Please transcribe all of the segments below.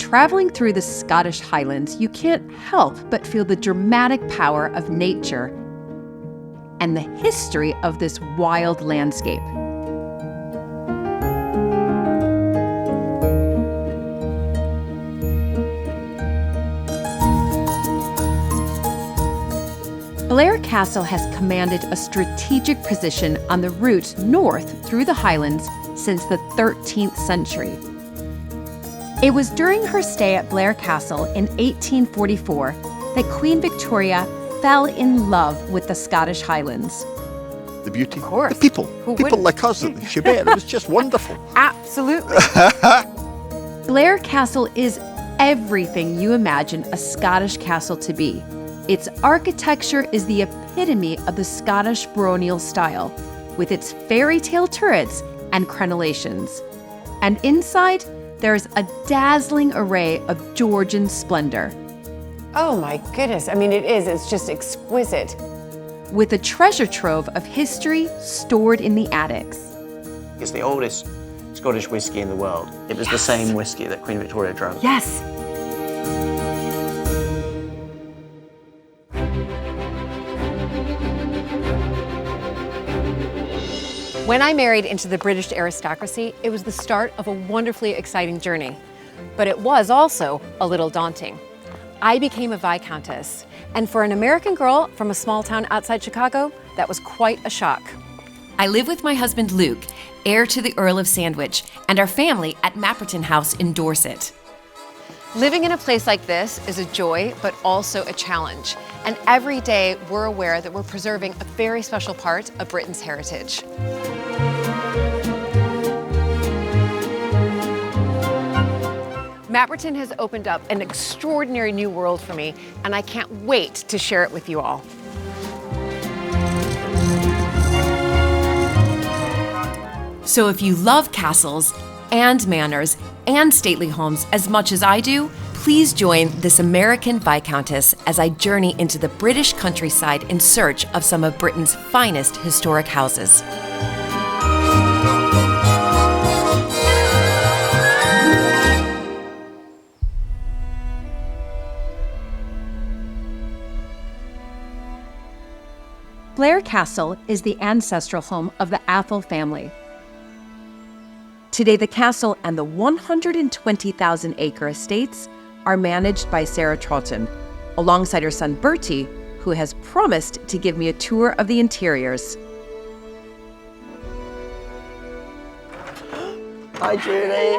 Traveling through the Scottish Highlands, you can't help but feel the dramatic power of nature and the history of this wild landscape. Blair Castle has commanded a strategic position on the route north through the Highlands since the 13th century. It was during her stay at Blair Castle in 1844 that Queen Victoria fell in love with the Scottish Highlands. The beauty, of course. the people like us at Chibet. It was just wonderful. Absolutely. Blair Castle is everything you imagine a Scottish castle to be. Its architecture is the epitome of the Scottish baronial style, with its fairy tale turrets and crenellations. And inside, there's a dazzling array of Georgian splendor. Oh my goodness, I mean it is, it's just exquisite. With a treasure trove of history stored in the attics. It's the oldest Scottish whiskey in the world. It was the same whiskey that Queen Victoria drank. Yes. When I married into the British aristocracy, it was the start of a wonderfully exciting journey. But it was also a little daunting. I became a Viscountess, and for an American girl from a small town outside Chicago, that was quite a shock. I live with my husband Luke, heir to the Earl of Sandwich, and our family at Mapperton House in Dorset. Living in a place like this is a joy, but also a challenge. And every day we're aware that we're preserving a very special part of Britain's heritage. Mapperton has opened up an extraordinary new world for me, and I can't wait to share it with you all. So if you love castles and manors and stately homes as much as I do, please join this American Viscountess as I journey into the British countryside in search of some of Britain's finest historic houses. Blair Castle is the ancestral home of the Atholl family. Today, the castle and the 120,000-acre estates are managed by Sarah Troughton, alongside her son Bertie, who has promised to give me a tour of the interiors. Hi, Julie.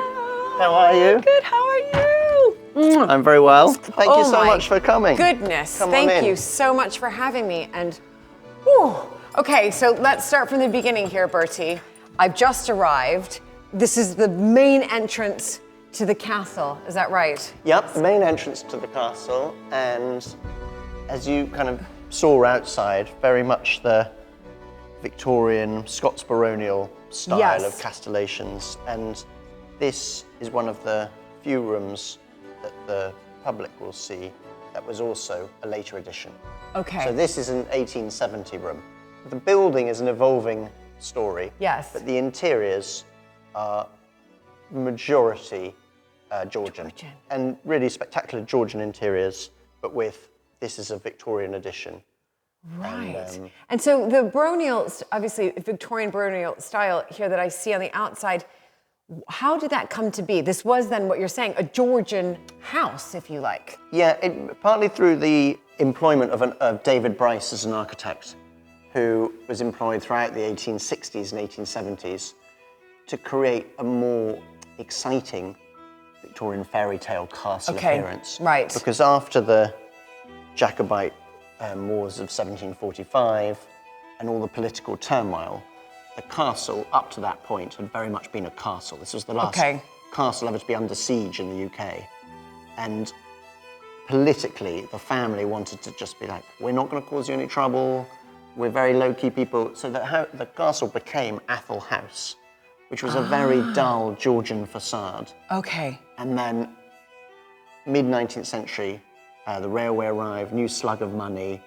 How are you? Good, how are you? I'm very well. Thank you so much for coming. Goodness, Come on thank in. you so much for having me. And, whew. Okay, so let's start from the beginning here, Bertie. I've just arrived. This is the main entrance to the castle, is that right? Yep, the main entrance to the castle, and as you kind of saw outside, very much the Victorian Scots baronial style of castellations, and this is one of the few rooms that the public will see that was also a later addition. Okay. So this is an 1870 room. The building is an evolving story, but the interiors are majority Georgian. And really spectacular Georgian interiors, but with this is a Victorian addition. Right. And so the baronial, obviously Victorian baronial style here that I see on the outside, how did that come to be? This was then what you're saying, a Georgian house, if you like. Yeah, partly through the employment of David Bryce as an architect, who was employed throughout the 1860s and 1870s to create a more exciting Victorian fairy tale castle appearance. Right. Because after the Jacobite wars of 1745 and all the political turmoil, the castle up to that point had very much been a castle. This was the last castle ever to be under siege in the UK. And politically, the family wanted to just be like, we're not going to cause you any trouble, we're very low-key people. So the castle became Atholl House, which was a very dull Georgian facade. Okay. And then, mid-19th century, the railway arrived, new slug of money,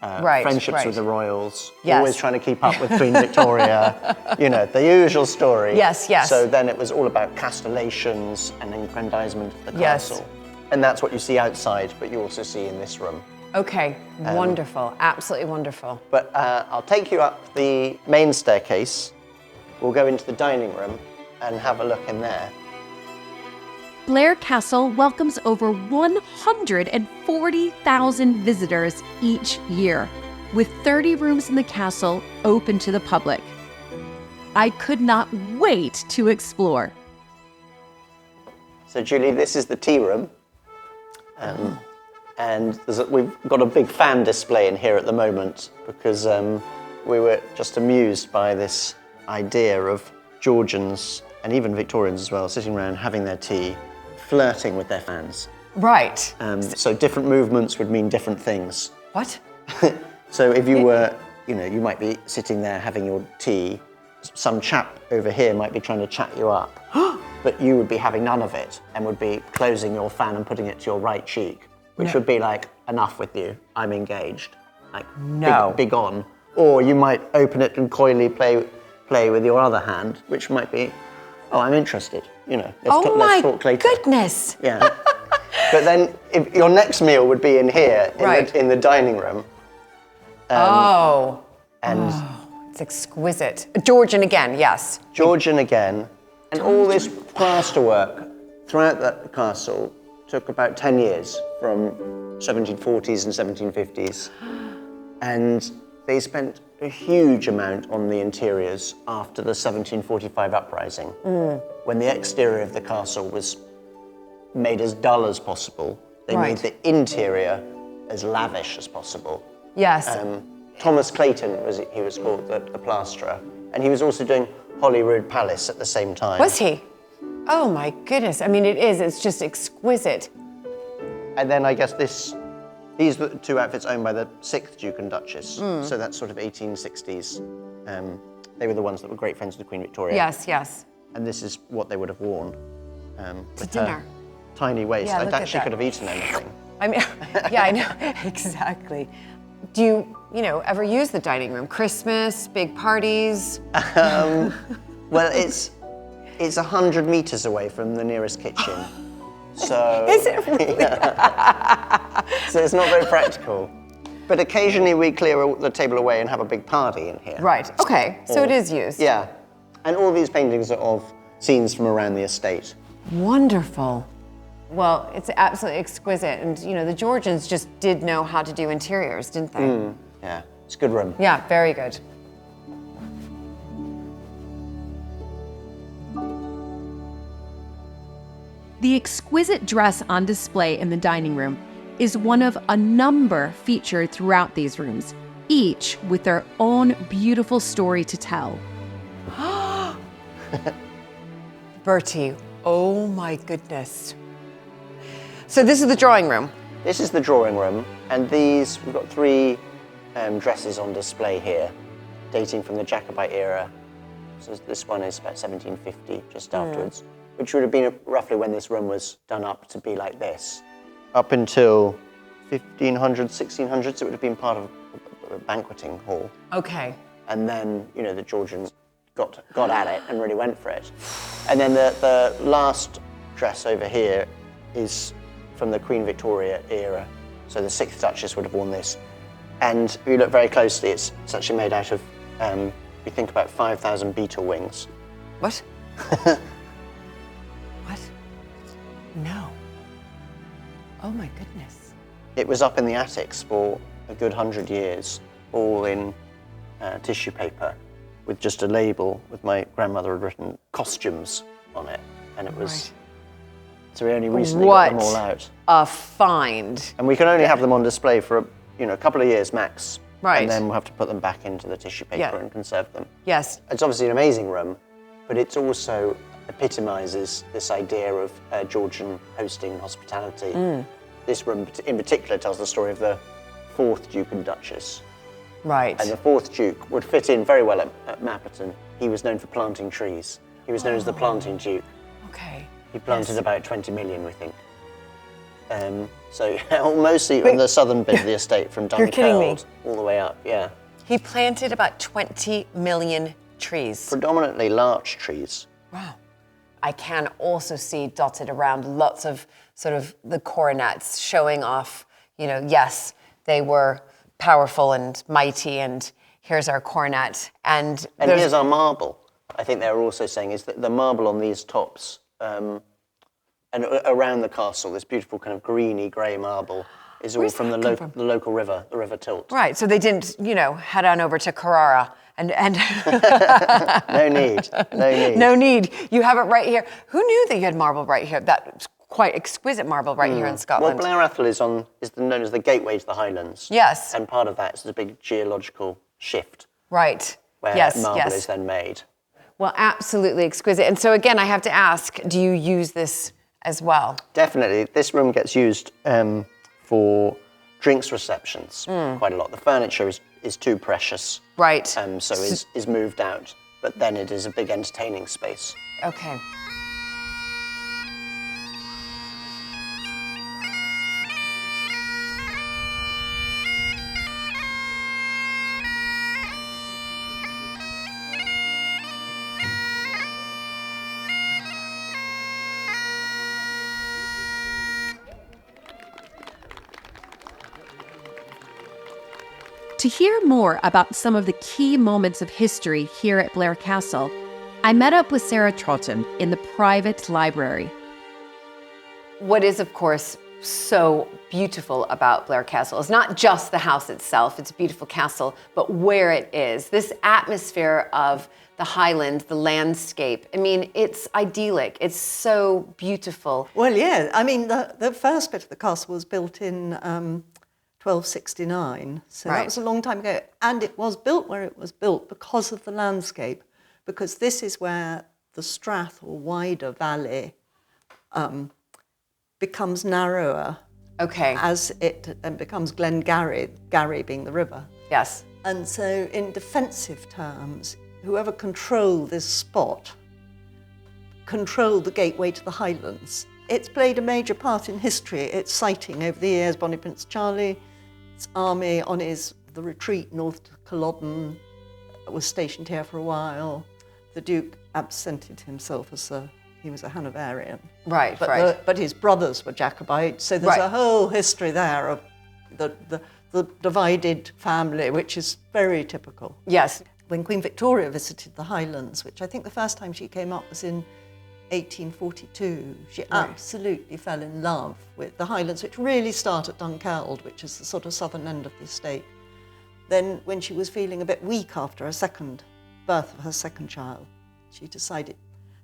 friendships with the royals, Yes. always trying to keep up with Queen Victoria, you know, the usual story. Yes, yes. So then it was all about castellations and aggrandizement of the Yes. castle. And that's what you see outside, but you also see in this room. Okay, wonderful, absolutely wonderful. But I'll take you up the main staircase. We'll go into the dining room and have a look in there. Blair Castle welcomes over 140,000 visitors each year, with 30 rooms in the castle open to the public. I could not wait to explore. So Julie, this is the tea room. And we've got a big fan display in here at the moment because we were just amused by this idea of Georgians and even Victorians as well, sitting around having their tea, flirting with their fans. Right. So different movements would mean different things. What? So if you were, you know, you might be sitting there having your tea, some chap over here might be trying to chat you up, but you would be having none of it and would be closing your fan and putting it to your right cheek, which would be like, enough with you, I'm engaged. Like, be gone. Or you might open it and coyly play with your other hand, which might be, oh, I'm interested, you know, let's talk later. Goodness. Yeah. But then if your next meal would be in here, in the dining room. It's exquisite. Georgian again, yes. Georgian again. And all this plasterwork throughout that castle took about 10 years, from 1740s and 1750s. And they spent a huge amount on the interiors after the 1745 uprising, when the exterior of the castle was made as dull as possible. They made the interior as lavish as possible. Yes. Thomas Clayton he was called the plasterer, and he was also doing Holyrood Palace at the same time. Was he? Oh my goodness, I mean it's just exquisite. And then I guess these were the two outfits owned by the 6th Duke and Duchess, so that's sort of 1860s. They were the ones that were great friends with Queen Victoria. Yes, yes. And this is what they would have worn. To dinner. Tiny waist. Yeah, I actually could have eaten anything. I mean, yeah, I know, exactly. Do you ever use the dining room? Christmas, big parties? Well, it's 100 meters away from the nearest kitchen. So, is it really? Yeah. So it's not very practical. But occasionally we clear the table away and have a big party in here. Right, okay, so it is used. Yeah. And all these paintings are of scenes from around the estate. Wonderful. Well, it's absolutely exquisite. And, the Georgians just did know how to do interiors, didn't they? Yeah, it's a good room. Yeah, very good. The exquisite dress on display in the dining room is one of a number featured throughout these rooms, each with their own beautiful story to tell. Bertie, oh my goodness. So this is the drawing room. This is the drawing room, and we've got 3 dresses on display here, dating from the Jacobite era. So this one is about 1750, just afterwards, which would have been roughly when this room was done up to be like this. Up until 1500s, 1600s, it would have been part of a banqueting hall. Okay. And then, the Georgians got at it and really went for it. And then the last dress over here is from the Queen Victoria era. So the 6th Duchess would have worn this. And if you look very closely, it's actually made out of, we think about 5,000 beetle wings. What? What? No. Oh my goodness. It was up in the attics for a good 100 years, all in tissue paper, with just a label with my grandmother had written costumes on it. And it was, so we only recently got them all out. A find. And we can only have them on display for a couple of years max. Right. And then we'll have to put them back into the tissue paper and conserve them. Yes. It's obviously an amazing room, but it also epitomizes this idea of Georgian hosting and hospitality. This room in particular tells the story of the 4th Duke and Duchess. Right. And the 4th Duke would fit in very well at Mapperton. He was known for planting trees. He was known as the planting Duke. Okay. He planted about 20 million, we think. So mostly on the southern bit of the estate from You're kidding me. Dunkeld all the way up, yeah. He planted about 20 million trees. Predominantly larch trees. Wow. I can also see dotted around lots of sort of the coronets showing off, yes, they were powerful and mighty, and here's our coronet. And here's our marble. I think they're also saying is that the marble on these tops and around the castle, this beautiful kind of greeny grey marble, is all from the local river, the River Tilt. Right, so they didn't, head on over to Carrara and No need. No need. You have it right here. Who knew that you had marble right here? That quite exquisite marble right here in Scotland. Well, Blair Atholl is known as the gateway to the Highlands. Yes. And part of that is the big geological shift. Right. Where marble is then made. Well, absolutely exquisite. And so again, I have to ask, do you use this as well? Definitely. This room gets used for drinks receptions quite a lot. The furniture is too precious. Right. So is moved out. But then it is a big entertaining space. Okay. To hear more about some of the key moments of history here at Blair Castle, I met up with Sarah Troughton in the private library. What is, of course, so beautiful about Blair Castle is not just the house itself, it's a beautiful castle, but where it is. This atmosphere of the Highland, the landscape, I mean, it's idyllic. It's so beautiful. Well, yeah, I mean, the first bit of the castle was built in 1269, so that was a long time ago. And it was built where it was built because of the landscape, because this is where the strath or wider valley becomes narrower as it becomes Glengarry, Garry being the river. Yes. And so in defensive terms, whoever controlled this spot controlled the gateway to the Highlands. It's played a major part in history. Its sighting over the years, Bonnie Prince Charlie, its army on the retreat north to Culloden was stationed here for a while. The Duke absented himself as he was a Hanoverian. Right, but his brothers were Jacobites, so there's a whole history there of the divided family, which is very typical. Yes. When Queen Victoria visited the Highlands, which I think the first time she came up was in 1842, she absolutely fell in love with the Highlands, which really start at Dunkeld, which is the sort of southern end of the estate. Then when she was feeling a bit weak after her birth of her second child, she decided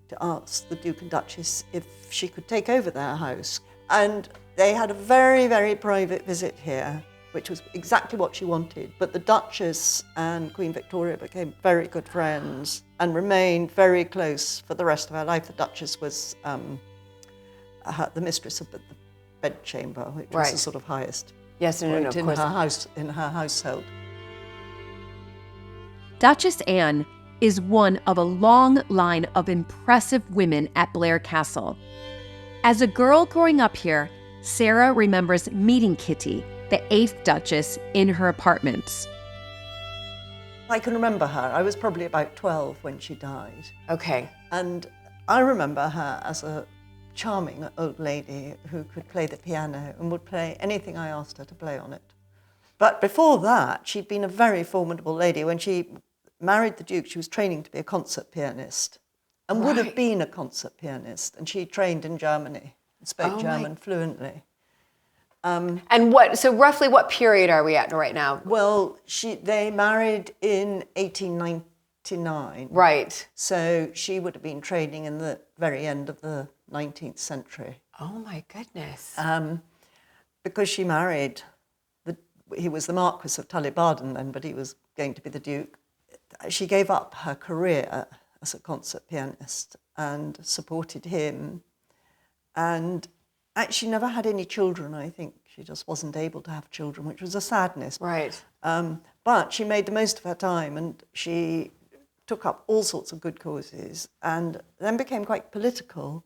to ask the Duke and Duchess if she could take over their house. And they had a very, very private visit here, which was exactly what she wanted. But the Duchess and Queen Victoria became very good friends and remained very close for the rest of her life. The Duchess was the mistress of the bedchamber, which was the sort of highest point in her household. Duchess Anne is one of a long line of impressive women at Blair Castle. As a girl growing up here, Sarah remembers meeting Kitty, the 8th Duchess, in her apartments. I can remember her. I was probably about 12 when she died. Okay. And I remember her as a charming old lady who could play the piano and would play anything I asked her to play on it. But before that, she'd been a very formidable lady. When she married the Duke, she was training to be a concert pianist and would have been a concert pianist. And she trained in Germany and spoke German fluently. So roughly what period are we at right now? Well, they married in 1899. Right. So she would have been training in the very end of the 19th century. Oh my goodness. Because she married, he was the Marquis of Tully-Barden then, but he was going to be the Duke. She gave up her career as a concert pianist and supported him, and actually never had any children. I think she just wasn't able to have children, which was a sadness. Right. But she made the most of her time, and she took up all sorts of good causes, and then became quite political,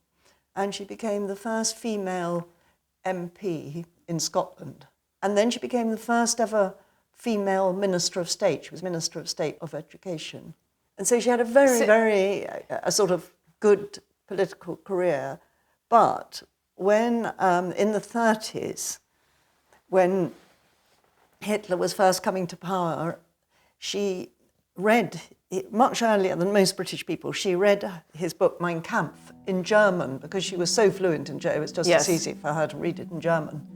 and she became the first female MP in Scotland. And then she became the first ever female Minister of State. She was Minister of State of Education. And so she had a very sort of good political career. But when, in the 30s, when Hitler was first coming to power, she read, much earlier than most British people, she read his book Mein Kampf in German, because she was so fluent in German, it was just as easy for her to read it in German.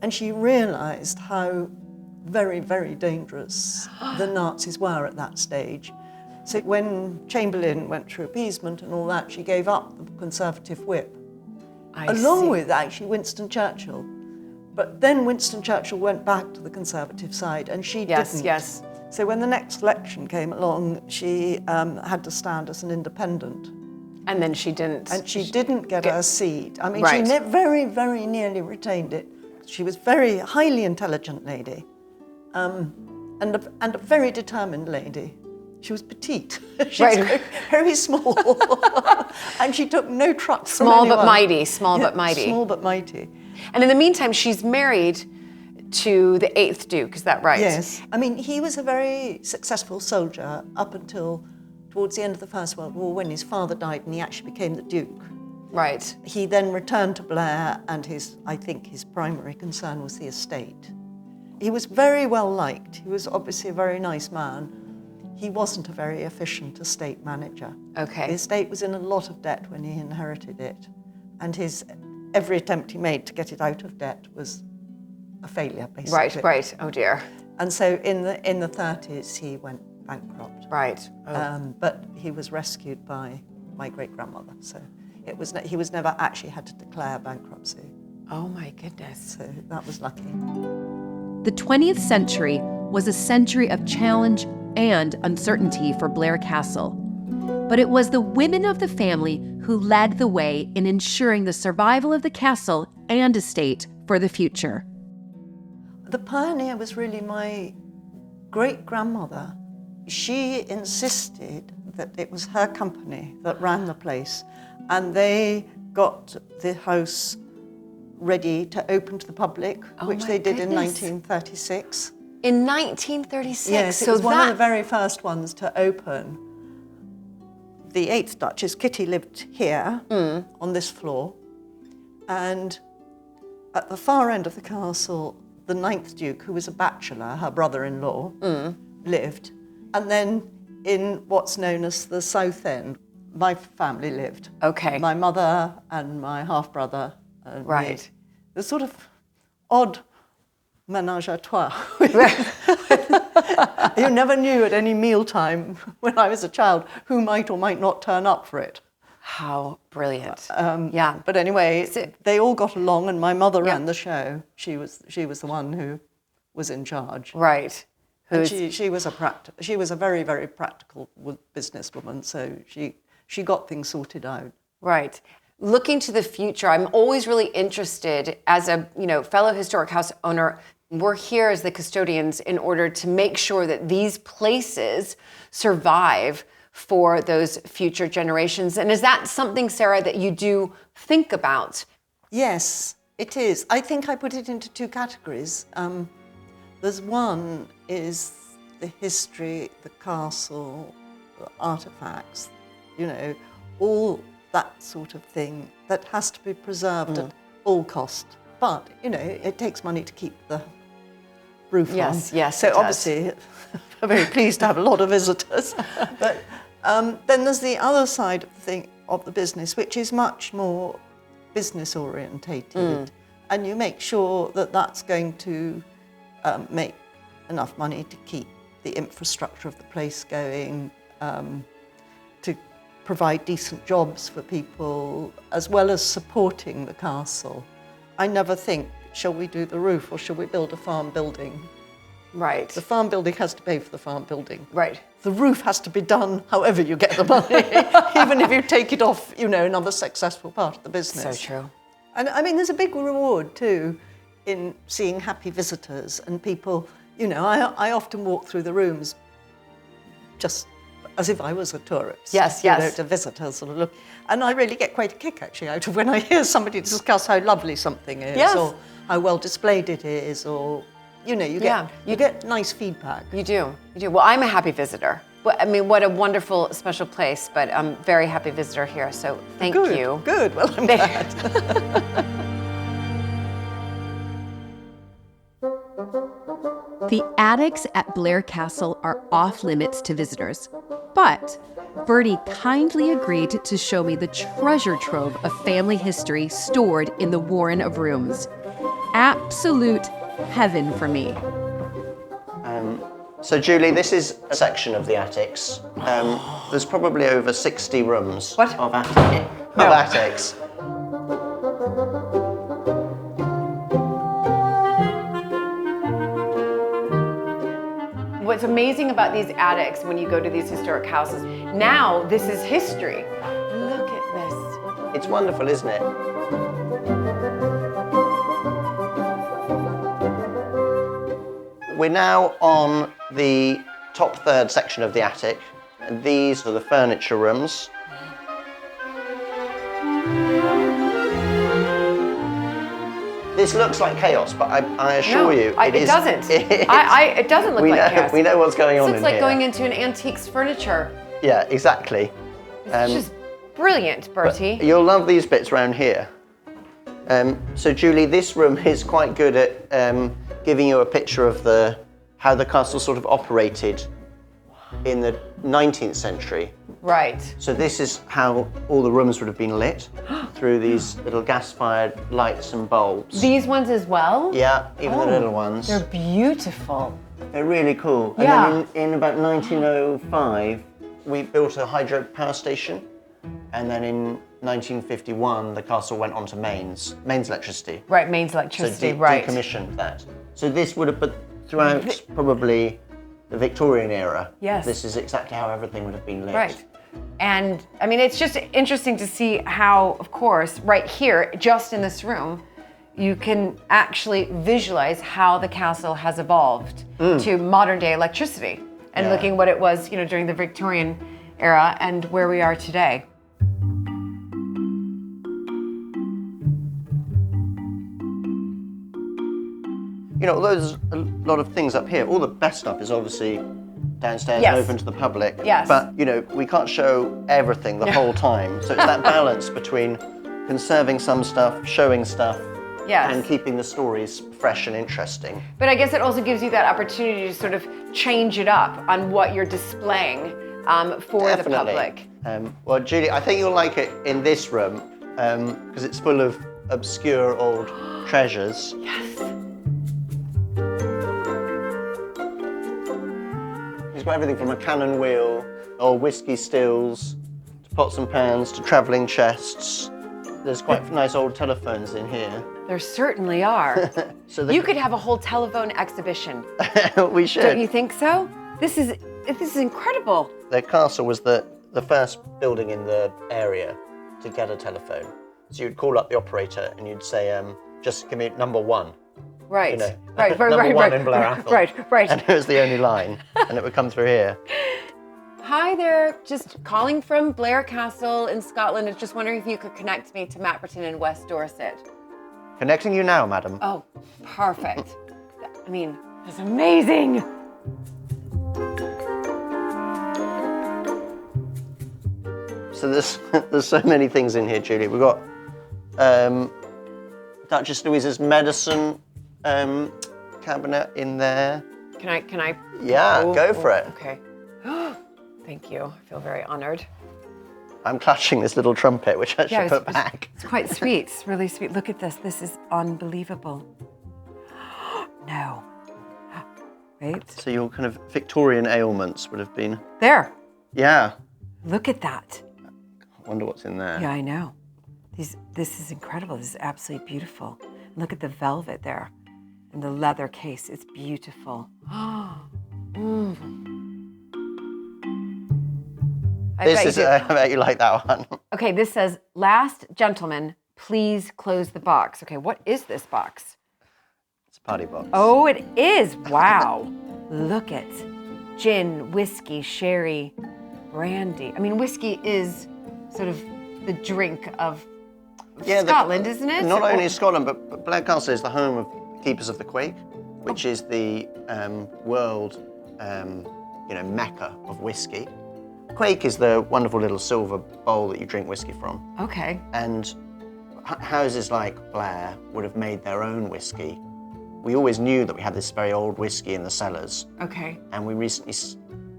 And she realised how very, very dangerous the Nazis were at that stage. So when Chamberlain went through appeasement and all that, she gave up the Conservative whip. Along with actually Winston Churchill. But then Winston Churchill went back to the Conservative side and she didn't. Yes. So when the next election came along, she had to stand as an independent. And then she didn't. And she didn't get her seat. I mean, Right. she very, very nearly retained it. She was a very highly intelligent lady and a very determined lady. She was petite. She was very, very small. And she took no trucks from anyone. Small but mighty, small but mighty. Small but mighty. And in the meantime, she's married to the 8th Duke, is that right? Yes. I mean, he was a very successful soldier up until towards the end of the First World War, when his father died and he actually became the Duke. Right. He then returned to Blair, and I think his primary concern was the estate. He was very well liked. He was obviously a very nice man. He wasn't a very efficient estate manager. Okay. The estate was in a lot of debt when he inherited it, and every attempt he made to get it out of debt was a failure, basically. Right. Oh dear. And so in the 30s, he went bankrupt. Right. But he was rescued by my great-grandmother, so he was never actually had to declare bankruptcy. Oh my goodness. So that was lucky. The 20th century was a century of challenge and uncertainty for Blair Castle. But it was the women of the family who led the way in ensuring the survival of the castle and estate for the future. The pioneer was really my great-grandmother. She insisted that it was her company that ran the place, and they got the house ready to open to the public, which they did in 1936. In 1936? Yes, it was one of the very first ones to open. The 8th Duchess, Kitty, lived here on this floor, and at the far end of the castle, the 9th Duke, who was a bachelor, her brother-in-law, lived. And then in what's known as the South End, my family lived. Okay. My mother and my half-brother and Right. me. The sort of odd ménage à trois. You never knew at any mealtime when I was a child who might or might not turn up for it. How brilliant. But anyway, they all got along, and my mother ran the show. She was the one who was in charge. Right. And she was a very, very practical businesswoman, so she got things sorted out. Right. Looking to the future, I'm always really interested as a fellow historic house owner. We're here as the custodians in order to make sure that these places survive for those future generations. And is that something, Sarah, that you do think about? Yes, it is. I think I put it into two categories. There's one is the history, the castle, the artifacts, all that sort of thing that has to be preserved at all cost. But, it takes money to keep the roof on. Yes, so obviously, I'm very pleased to have a lot of visitors. But then there's the other side of the business, which is much more business orientated. And you make sure that that's going to make enough money to keep the infrastructure of the place going, to provide decent jobs for people, as well as supporting the castle. I never think, shall we do the roof or shall we build a farm building? Right. The farm building has to pay for the farm building. Right. The roof has to be done however you get the money, even if you take it off, another successful part of the business. So true. And I mean, there's a big reward too in seeing happy visitors and people. I often walk through the rooms just as if I was a tourist. Yes, you yes. know, to visit her sort of look. And I really get quite a kick actually out of when I hear somebody discuss how lovely something is, Yes. or how well displayed it is, or you know, you get nice feedback. You do. Well, I'm a happy visitor. I mean, what a wonderful, special place, but I'm a very happy visitor here, so thank you. Good, well, I'm glad. The attics at Blair Castle are off limits to visitors, but Bertie kindly agreed to show me the treasure trove of family history stored in the Warren of Rooms. Absolute heaven for me. So Julie, this is a section of the attics. There's probably over 60 rooms of attics. What's amazing about these attics when you go to these historic houses, now this is history. Look at this. It's wonderful, isn't it? We're now on the top third section of the attic, and these are the furniture rooms. This looks like chaos, but I assure you, it doesn't. It doesn't look like chaos. We know what's going on in here. It looks like going into an antiques furniture. Yeah, exactly. It's just brilliant, Bertie. You'll love these bits around here. So Julie, this room is quite good at giving you a picture of how the castle sort of operated in the 19th century. Right. So this is how all the rooms would have been lit through these little gas-fired lights and bulbs. These ones as well? Yeah, even the little ones. They're beautiful. They're really cool. Yeah. And then in about 1905, we built a hydro power station. And then in 1951, the castle went on to mains electricity. Right, mains electricity, So right. decommissioned that. So this would have, but throughout probably the Victorian era, Yes. this is exactly how everything would have been lit. Right. And I mean, it's just interesting to see how, of course, right here, just in this room, you can actually visualize how the castle has evolved to modern day electricity and looking what it was, during the Victorian era and where we are today. Although there's a lot of things up here, all the best stuff is obviously downstairs and open to the public. Yes. But, we can't show everything the whole time. So it's that balance between conserving some stuff, showing stuff, and keeping the stories fresh and interesting. But I guess it also gives you that opportunity to sort of change it up on what you're displaying for the public. Well, Julie, I think you'll like it in this room because it's full of obscure old treasures. Yes. It's got everything from a cannon wheel, old whiskey stills, to pots and pans, to travelling chests. There's quite nice old telephones in here. There certainly are. You could have a whole telephone exhibition. We should. Don't you think so? This is incredible. The castle was the first building in the area to get a telephone. So you'd call up the operator and you'd say, just give me number 1. Right. Right. Number 1 in Blair Atholl. Right. And it was the only line, and it would come through here. Hi there, just calling from Blair Castle in Scotland. I was just wondering if you could connect me to Matberton in West Dorset. Connecting you now, madam. Oh, perfect. I mean, that's amazing. So there's so many things in here, Julie. We've got Duchess Louisa's medicine cabinet in there. Can I? Yeah, go for it. Okay. Thank you. I feel very honored. I'm clutching this little trumpet, which I should put back. It's quite sweet. It's really sweet. Look at this. This is unbelievable. No. Wait. So your kind of Victorian ailments would have been... There. Yeah. Look at that. I wonder what's in there. Yeah, I know. This is incredible. This is absolutely beautiful. Look at the velvet there and the leather case. It's beautiful. I bet you like that one. Okay, this says, last gentleman, please close the box. Okay, what is this box? It's a party box. Oh, it is. Wow. Look at gin, whiskey, sherry, brandy. I mean, whiskey is sort of the drink of Yeah, Scotland, isn't it? Not only Scotland, but Blair Castle is the home of Keepers of the Quaich, which is the world, mecca of whiskey. Quaich is the wonderful little silver bowl that you drink whiskey from. Okay. And houses like Blair would have made their own whiskey. We always knew that we had this very old whiskey in the cellars. Okay. And we recently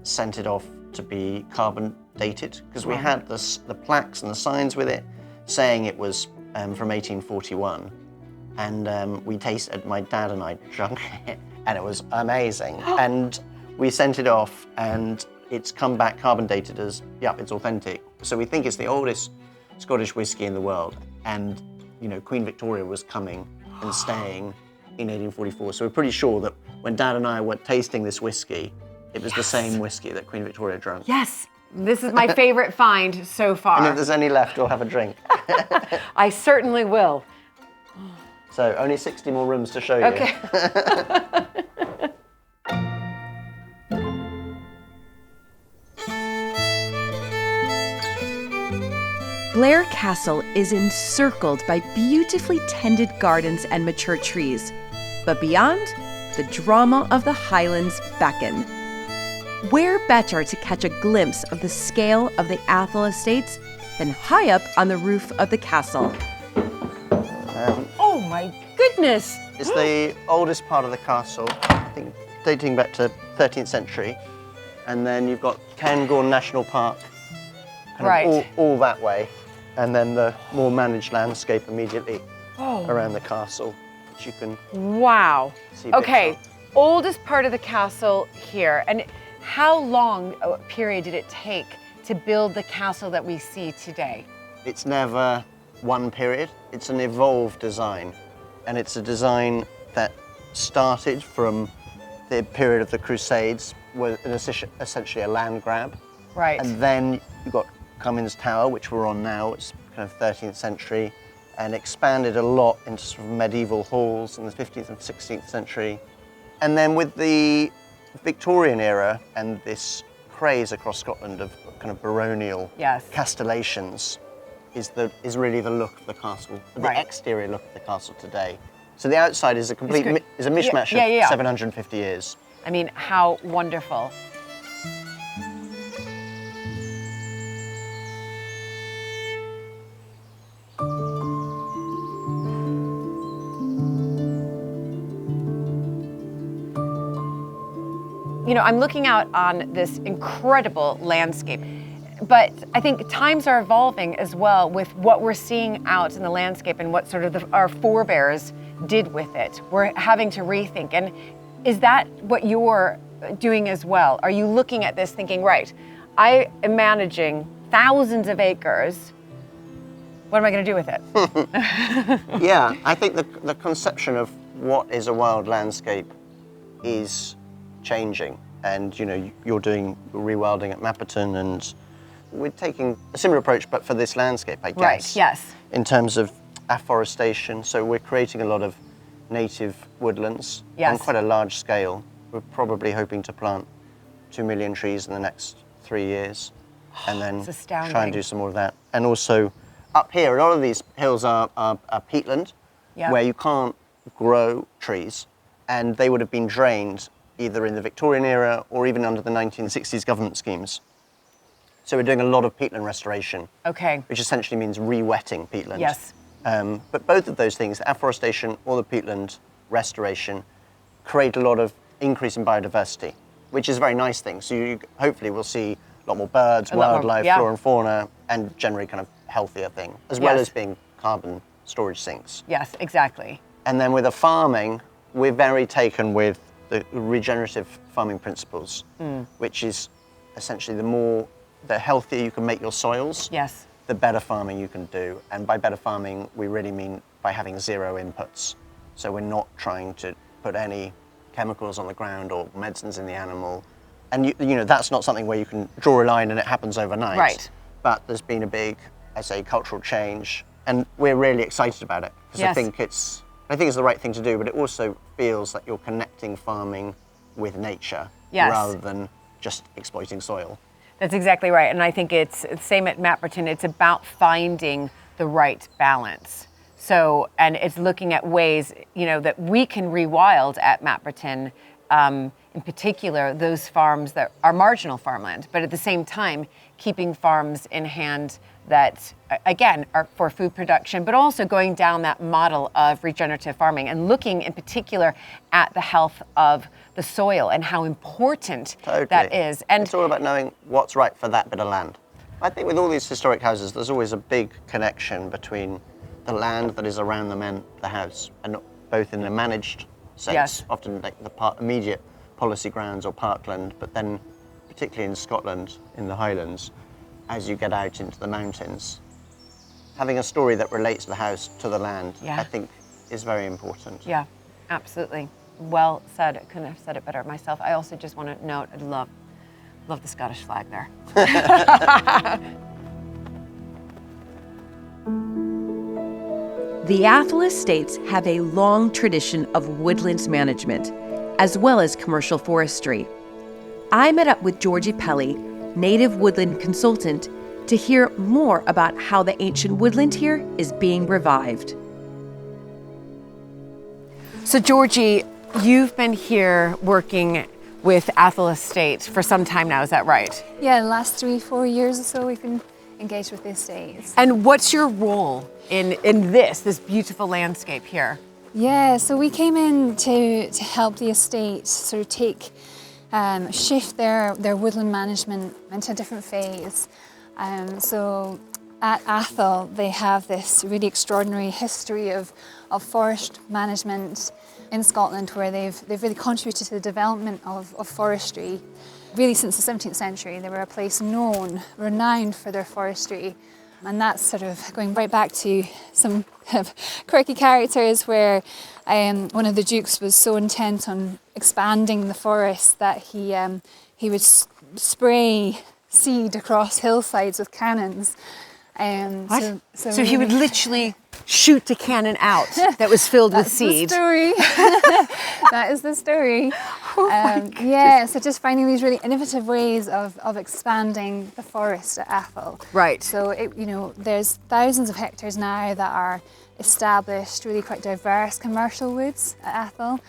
sent it off to be carbon dated, because we had the plaques and the signs with it saying it was from 1841. And we tasted, my dad and I drank it, and it was amazing. And we sent it off, and it's come back carbon dated as, it's authentic. So we think it's the oldest Scottish whiskey in the world. And, Queen Victoria was coming and staying in 1844. So we're pretty sure that when Dad and I were tasting this whiskey, it was the same whiskey that Queen Victoria drank. Yes, this is my favorite find so far. And if there's any left, we'll have a drink. I certainly will. So only 60 more rooms to show you. Okay. Blair Castle is encircled by beautifully tended gardens and mature trees. But beyond, the drama of the Highlands beckon. Where better to catch a glimpse of the scale of the Atholl estates than high up on the roof of the castle? Oh my goodness! It's the oldest part of the castle, I think dating back to 13th century. And then you've got Cairngorm National Park, kind of all that way. And then the more managed landscape immediately around the castle, which you can see. Okay, oldest part of the castle here. And how long a period did it take to build the castle that we see today? It's never one period. It's an evolved design. And it's a design that started from the period of the Crusades, was essentially a land grab. Right. And then you've got Cummins Tower, which we're on now. It's kind of 13th century, and expanded a lot into sort of medieval halls in the 15th and 16th century. And then with the Victorian era and this craze across Scotland of kind of baronial castellations is really the look of the castle, the exterior look of the castle today. So the outside is a complete is a mishmash of 750 years. I mean, how wonderful. I'm looking out on this incredible landscape, but I think times are evolving as well with what we're seeing out in the landscape and what sort of our forebears did with it. We're having to rethink. And is that what you're doing as well? Are you looking at this thinking, right, I am managing thousands of acres, what am I going to do with it? Yeah, I think the conception of what is a wild landscape is changing. And you're doing rewilding at Mapperton, and we're taking a similar approach, but for this landscape, I guess. Right, yes. In terms of afforestation, so we're creating a lot of native woodlands on quite a large scale. We're probably hoping to plant 2 million trees in the next 3 years, and then try and do some more of that. And also up here, a lot of these hills are peatland, where you can't grow trees, and they would have been drained either in the Victorian era or even under the 1960s government schemes. So we're doing a lot of peatland restoration, which essentially means re-wetting peatland. Yes. But both of those things, afforestation or the peatland restoration, create a lot of increase in biodiversity, which is a very nice thing. So you hopefully will see a lot more birds, wildlife, flora and fauna, and generally kind of healthier thing, as well as being carbon storage sinks. Yes, exactly. And then with the farming, we're very taken with the regenerative farming principles, which is essentially the healthier you can make your soils, the better farming you can do. And by better farming, we really mean by having zero inputs. So we're not trying to put any chemicals on the ground or medicines in the animal. And that's not something where you can draw a line and it happens overnight. Right. But there's been a big, cultural change, and we're really excited about it, because I think it's the right thing to do, but it also feels like you're connecting farming with nature rather than just exploiting soil. That's exactly right. And I think it's same at Mapperton. It's about finding the right balance. So, and it's looking at ways, that we can rewild at Mapperton, in particular, those farms that are marginal farmland, but at the same time, keeping farms in hand that, again, are for food production, but also going down that model of regenerative farming and looking in particular at the health of the soil and how important that is. And it's all about knowing what's right for that bit of land. I think with all these historic houses, there's always a big connection between the land that is around the house, and both in the managed sense, often like the immediate policy grounds or parkland, but then particularly in Scotland, in the Highlands, as you get out into the mountains, having a story that relates the house to the land, I think, is very important. Yeah, absolutely. Well said. I couldn't have said it better myself. I also just want to note, I love the Scottish flag there. The Atholl estates have a long tradition of woodlands management, as well as commercial forestry. I met up with Georgie Pelly, native woodland consultant, to hear more about how the ancient woodland here is being revived. So Georgie, you've been here working with Atholl Estate for some time now, is that right? Yeah, the last 3-4 years or so we've been engaged with the estates. And what's your role in this beautiful landscape here? Yeah, so we came in to help the estate sort of take, shift their woodland management into a different phase. So at Atholl, they have this really extraordinary history of forest management in Scotland, where they've really contributed to the development of forestry. Really since the 17th century, they were a place renowned for their forestry. And that's sort of going right back to some quirky characters where one of the dukes was so intent on expanding the forest that he would spray seed across hillsides with cannons. So he would literally shoot the cannon out that was filled with seed. That's the story. That is the story. So just finding these really innovative ways of expanding the forest at Atholl. Right. So there's thousands of hectares now that are established, really quite diverse commercial woods at Atholl.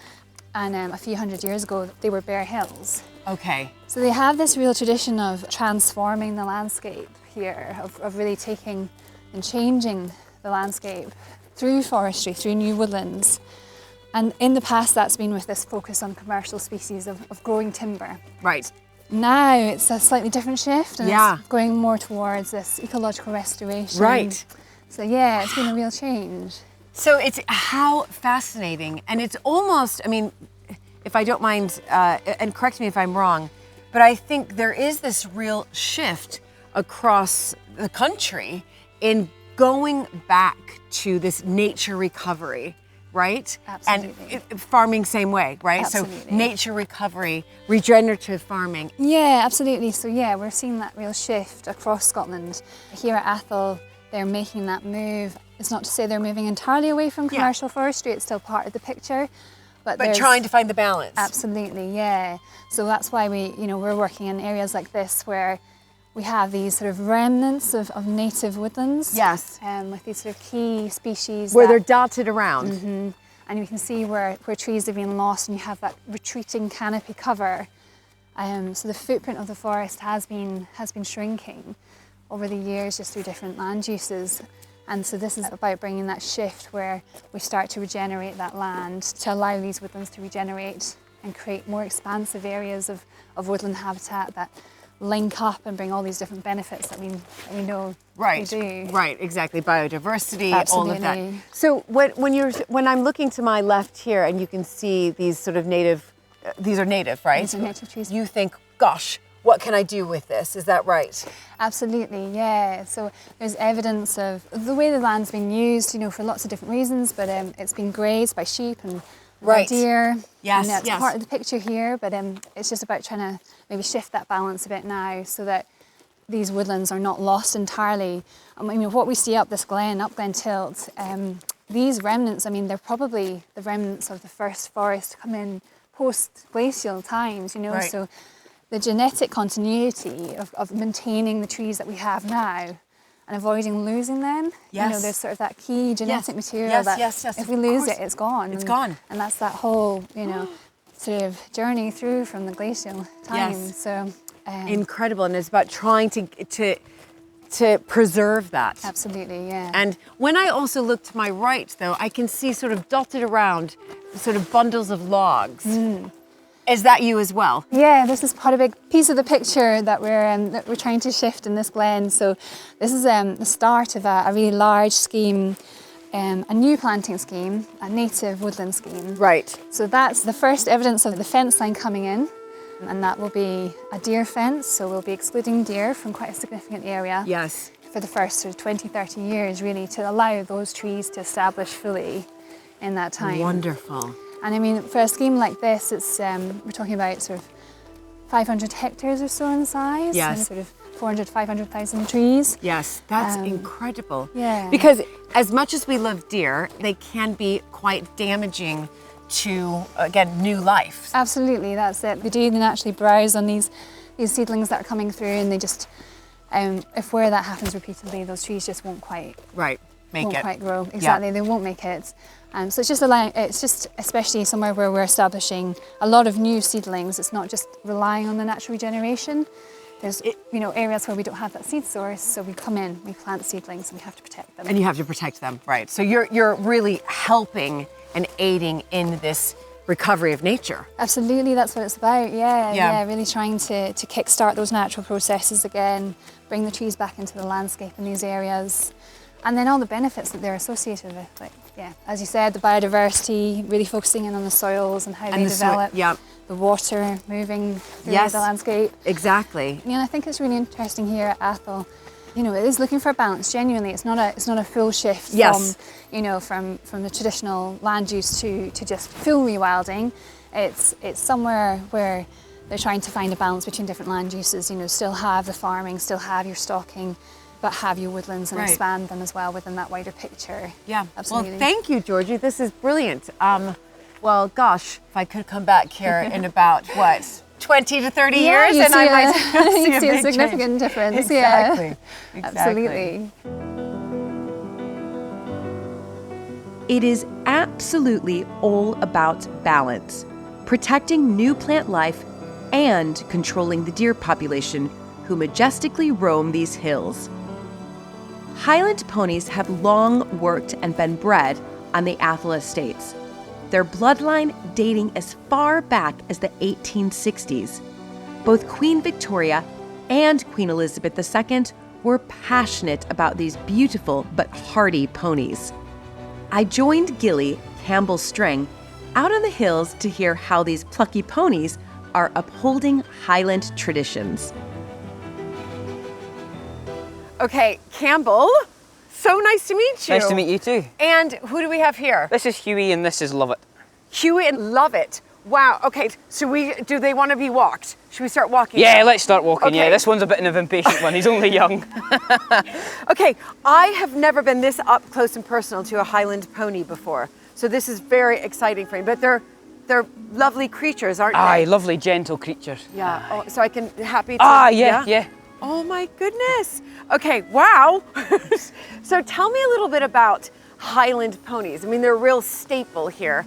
And a few hundred years ago, they were bare hills. Okay. So they have this real tradition of transforming the landscape here, of really taking and changing the landscape through forestry, through new woodlands. And in the past, that's been with this focus on commercial species of growing timber. Right. Now it's a slightly different shift, and it's going more towards this ecological restoration. Right. So yeah, it's been a real change. So it's how fascinating, and it's almost, if I don't mind, and correct me if I'm wrong, but I think there is this real shift across the country in going back to this nature recovery, right? Absolutely. And farming same way, right? Absolutely. So nature recovery, regenerative farming. Yeah, absolutely. So yeah, we're seeing that real shift across Scotland. Here at Atholl, they're making that move. It's not to say they're moving entirely away from commercial forestry, it's still part of the picture. But trying to find the balance. Absolutely, yeah. So that's why we're working in areas like this where we have these sort of remnants of native woodlands. Yes. With these sort of key species. Where they're dotted around. Mm-hmm. And you can see where trees have been lost, and you have that retreating canopy cover. So the footprint of the forest has been shrinking over the years just through different land uses. And so this is about bringing that shift where we start to regenerate that land to allow these woodlands to regenerate and create more expansive areas of woodland habitat that link up and bring all these different benefits that we know we do. Right, exactly. Biodiversity, Absolutely. all of that. So when I'm looking to my left here and you can see these sort of native, these are native, right? These are native trees. You think, gosh, what can I do with this? Is that right? Absolutely, yeah. So there's evidence of the way the land's been used, for lots of different reasons, but it's been grazed by sheep and deer. Yes, and that's part of the picture here, but it's just about trying to maybe shift that balance a bit now so that these woodlands are not lost entirely. What we see up this glen, up Glen Tilt, these remnants, they're probably the remnants of the first forest to come in post-glacial times, Right. So the genetic continuity of maintaining the trees that we have now and avoiding losing them. Yes. You know, there's sort of that key genetic material Yes, that yes, if we lose it, it's gone. It's gone. And that's that whole, you know, sort of journey through from the glacial time. Yes. So incredible, and it's about trying to preserve that. absolutely, yeah. And when I also look to my right, though, I can see sort of dotted around sort of bundles of logs. Is that you as well? Yeah, this is quite a big piece of the picture that we're trying to shift in this blend. So this is the start of a really large scheme, a new planting scheme, a native woodland scheme. Right. So that's the first evidence of the fence line coming in, and that will be a deer fence. So we'll be excluding deer from quite a significant area. Yes. For the first sort of 20, 30 years, really, to allow those trees to establish fully in that time. Wonderful. And I mean, for a scheme like this, it's we're talking about sort of 500 hectares or so in size. Yes. And sort of 400, 500,000 trees. Yes, that's incredible. yeah. Because as much as we love deer, they can be quite damaging to, again, new life. Absolutely, that's it. They do naturally browse on these seedlings that are coming through, and they just, if where that happens repeatedly, those trees just won't quite quite grow. Exactly, Yeah. they won't make it. So it's just especially somewhere where we're establishing a lot of new seedlings. It's not just relying on the natural regeneration. There's areas where we don't have that seed source, so we come in, we plant seedlings, and we have to protect them. And you have to protect them, right? So you're really helping and aiding in this recovery of nature. Absolutely, that's what it's about. Yeah. Yeah, really trying to kickstart those natural processes again, bring the trees back into the landscape in these areas. And then all the benefits that they're associated with, like, as you said, the biodiversity, really focusing in on the soils and how they develop, the water moving through the landscape. Exactly. I think it's really interesting here at Atholl. It is looking for a balance. Genuinely, it's not a full shift from the traditional land use to just full rewilding. It's somewhere where they're trying to find a balance between different land uses. Still have the farming, still have your stocking, but have your woodlands and expand them as well within that wider picture. Yeah, absolutely. Well, thank you, Georgie. This is brilliant. Well, gosh, if I could come back here in about, 20 to 30 years, and I might see a big significant change. difference. Exactly. Absolutely. It is absolutely all about balance, protecting new plant life and controlling the deer population who majestically roam these hills. Highland ponies have long worked and been bred on the Atholl estates, their bloodline dating as far back as the 1860s. Both Queen Victoria and Queen Elizabeth II were passionate about these beautiful but hardy ponies. I joined Gilly, Campbell's String, out on the hills to hear how these plucky ponies are upholding Highland traditions. Okay, Campbell, so nice to meet you. Nice to meet you too. And who do we have here? This is Huey and this is Lovett. Huey and Lovett. Wow, okay, so do they want to be walked? Should we start walking? Yeah, let's start walking. Okay. Yeah, this one's a bit of an impatient one. He's only young. Okay, I have never been this up close and personal to a Highland pony before, so this is very exciting for me. But they're lovely creatures, aren't they? Aye, lovely, gentle creatures. Yeah. Oh, so I can happy to. Yeah. Oh my goodness. Okay. Wow. So tell me a little bit about Highland ponies. I mean, they're a real staple here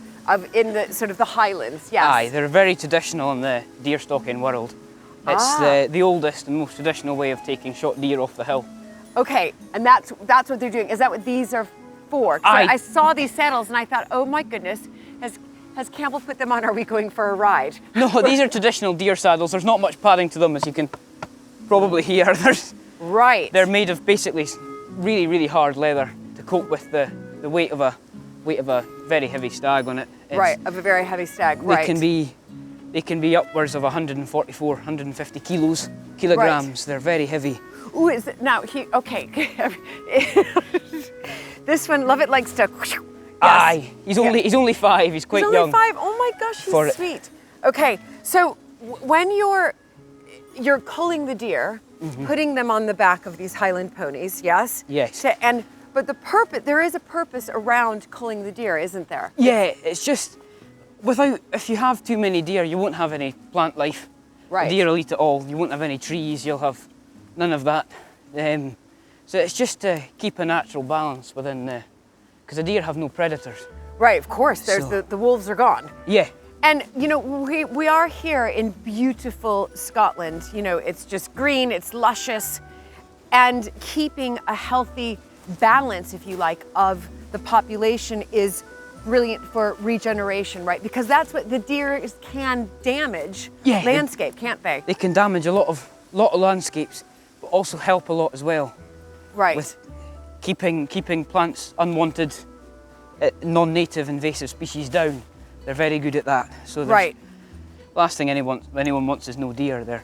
in the sort of the Highlands. Yes. Aye, they're very traditional in the deer stalking world. It's the oldest and most traditional way of taking shot deer off the hill. Okay, and that's what they're doing. Is that what these are for? 'Cause Aye. I saw these saddles and I thought, oh my goodness, has Campbell put them on? Are we going for a ride? No, these are traditional deer saddles. There's not much padding to them, as you can probably hear. Right. They're made of basically really, really hard leather to cope with the weight of a very heavy stag on it. Right, of a very heavy stag. Right. They can be upwards of 144, 150 kilograms. Right. They're very heavy. Ooh, okay. This one, Lovett likes to. Yes. Aye, he's only 5. He's quite young. He's only 5. Oh my gosh, he's sweet. Okay, so when you're culling the deer, putting them on the back of these Highland ponies, yes? Yes. But there is a purpose around culling the deer, isn't there? Yeah, it's just if you have too many deer, you won't have any plant life. The deer will eat it all. You won't have any trees, you'll have none of that. So it's just to keep a natural balance within the, because the deer have no predators. Right, of course, there's the wolves are gone. Yeah. And you know, we are here in beautiful Scotland. You know, it's just green, it's luscious, and keeping a healthy balance, if you like, of the population is brilliant for regeneration, right? Because that's what the deer can damage landscape, can't they? They can damage a lot of landscapes, but also help a lot as well. Right. With keeping plants, unwanted, non-native invasive species down. They're very good at that. So last thing anyone wants is no deer there.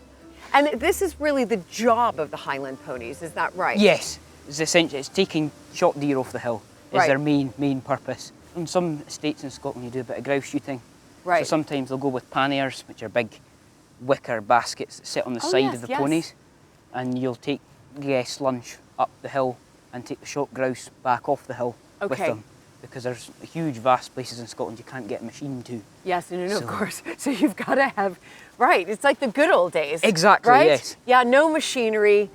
And this is really the job of the Highland ponies, is that right? Yes, it's essentially, it's taking shot deer off the hill is their main purpose. On some estates in Scotland you do a bit of grouse shooting. Right. So sometimes they'll go with panniers, which are big wicker baskets that sit on the side of the ponies, and you'll take slunge up the hill and take the shot grouse back off the hill with them. Because there's huge, vast places in Scotland you can't get a machine to. Yes, no, of course. So you've got to have, it's like the good old days. Exactly, right? Yes. Yeah, no machinery,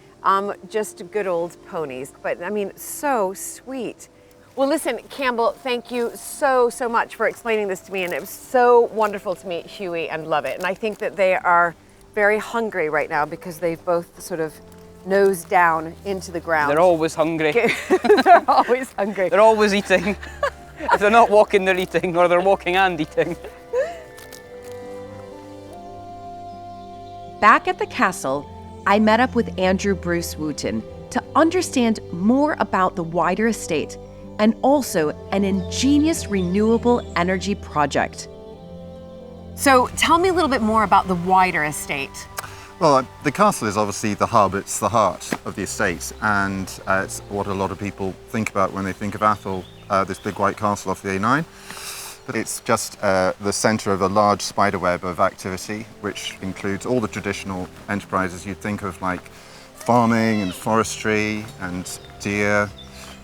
just good old ponies. But I mean, so sweet. Well, listen, Campbell, thank you so much for explaining this to me. And it was so wonderful to meet Huey and Lovett. And I think that they are very hungry right now because they've both sort of nose down into the ground. They're always hungry. They're always hungry. They're always eating. If they're not walking, they're eating, or they're walking and eating. Back at the castle, I met up with Andrew Bruce Wooten to understand more about the wider estate and also an ingenious renewable energy project. So tell me a little bit more about the wider estate. Well, the castle is obviously the hub, it's the heart of the estate, and it's what a lot of people think about when they think of Atholl, this big white castle off the A9. But it's just the centre of a large spiderweb of activity, which includes all the traditional enterprises you'd think of, like farming and forestry and deer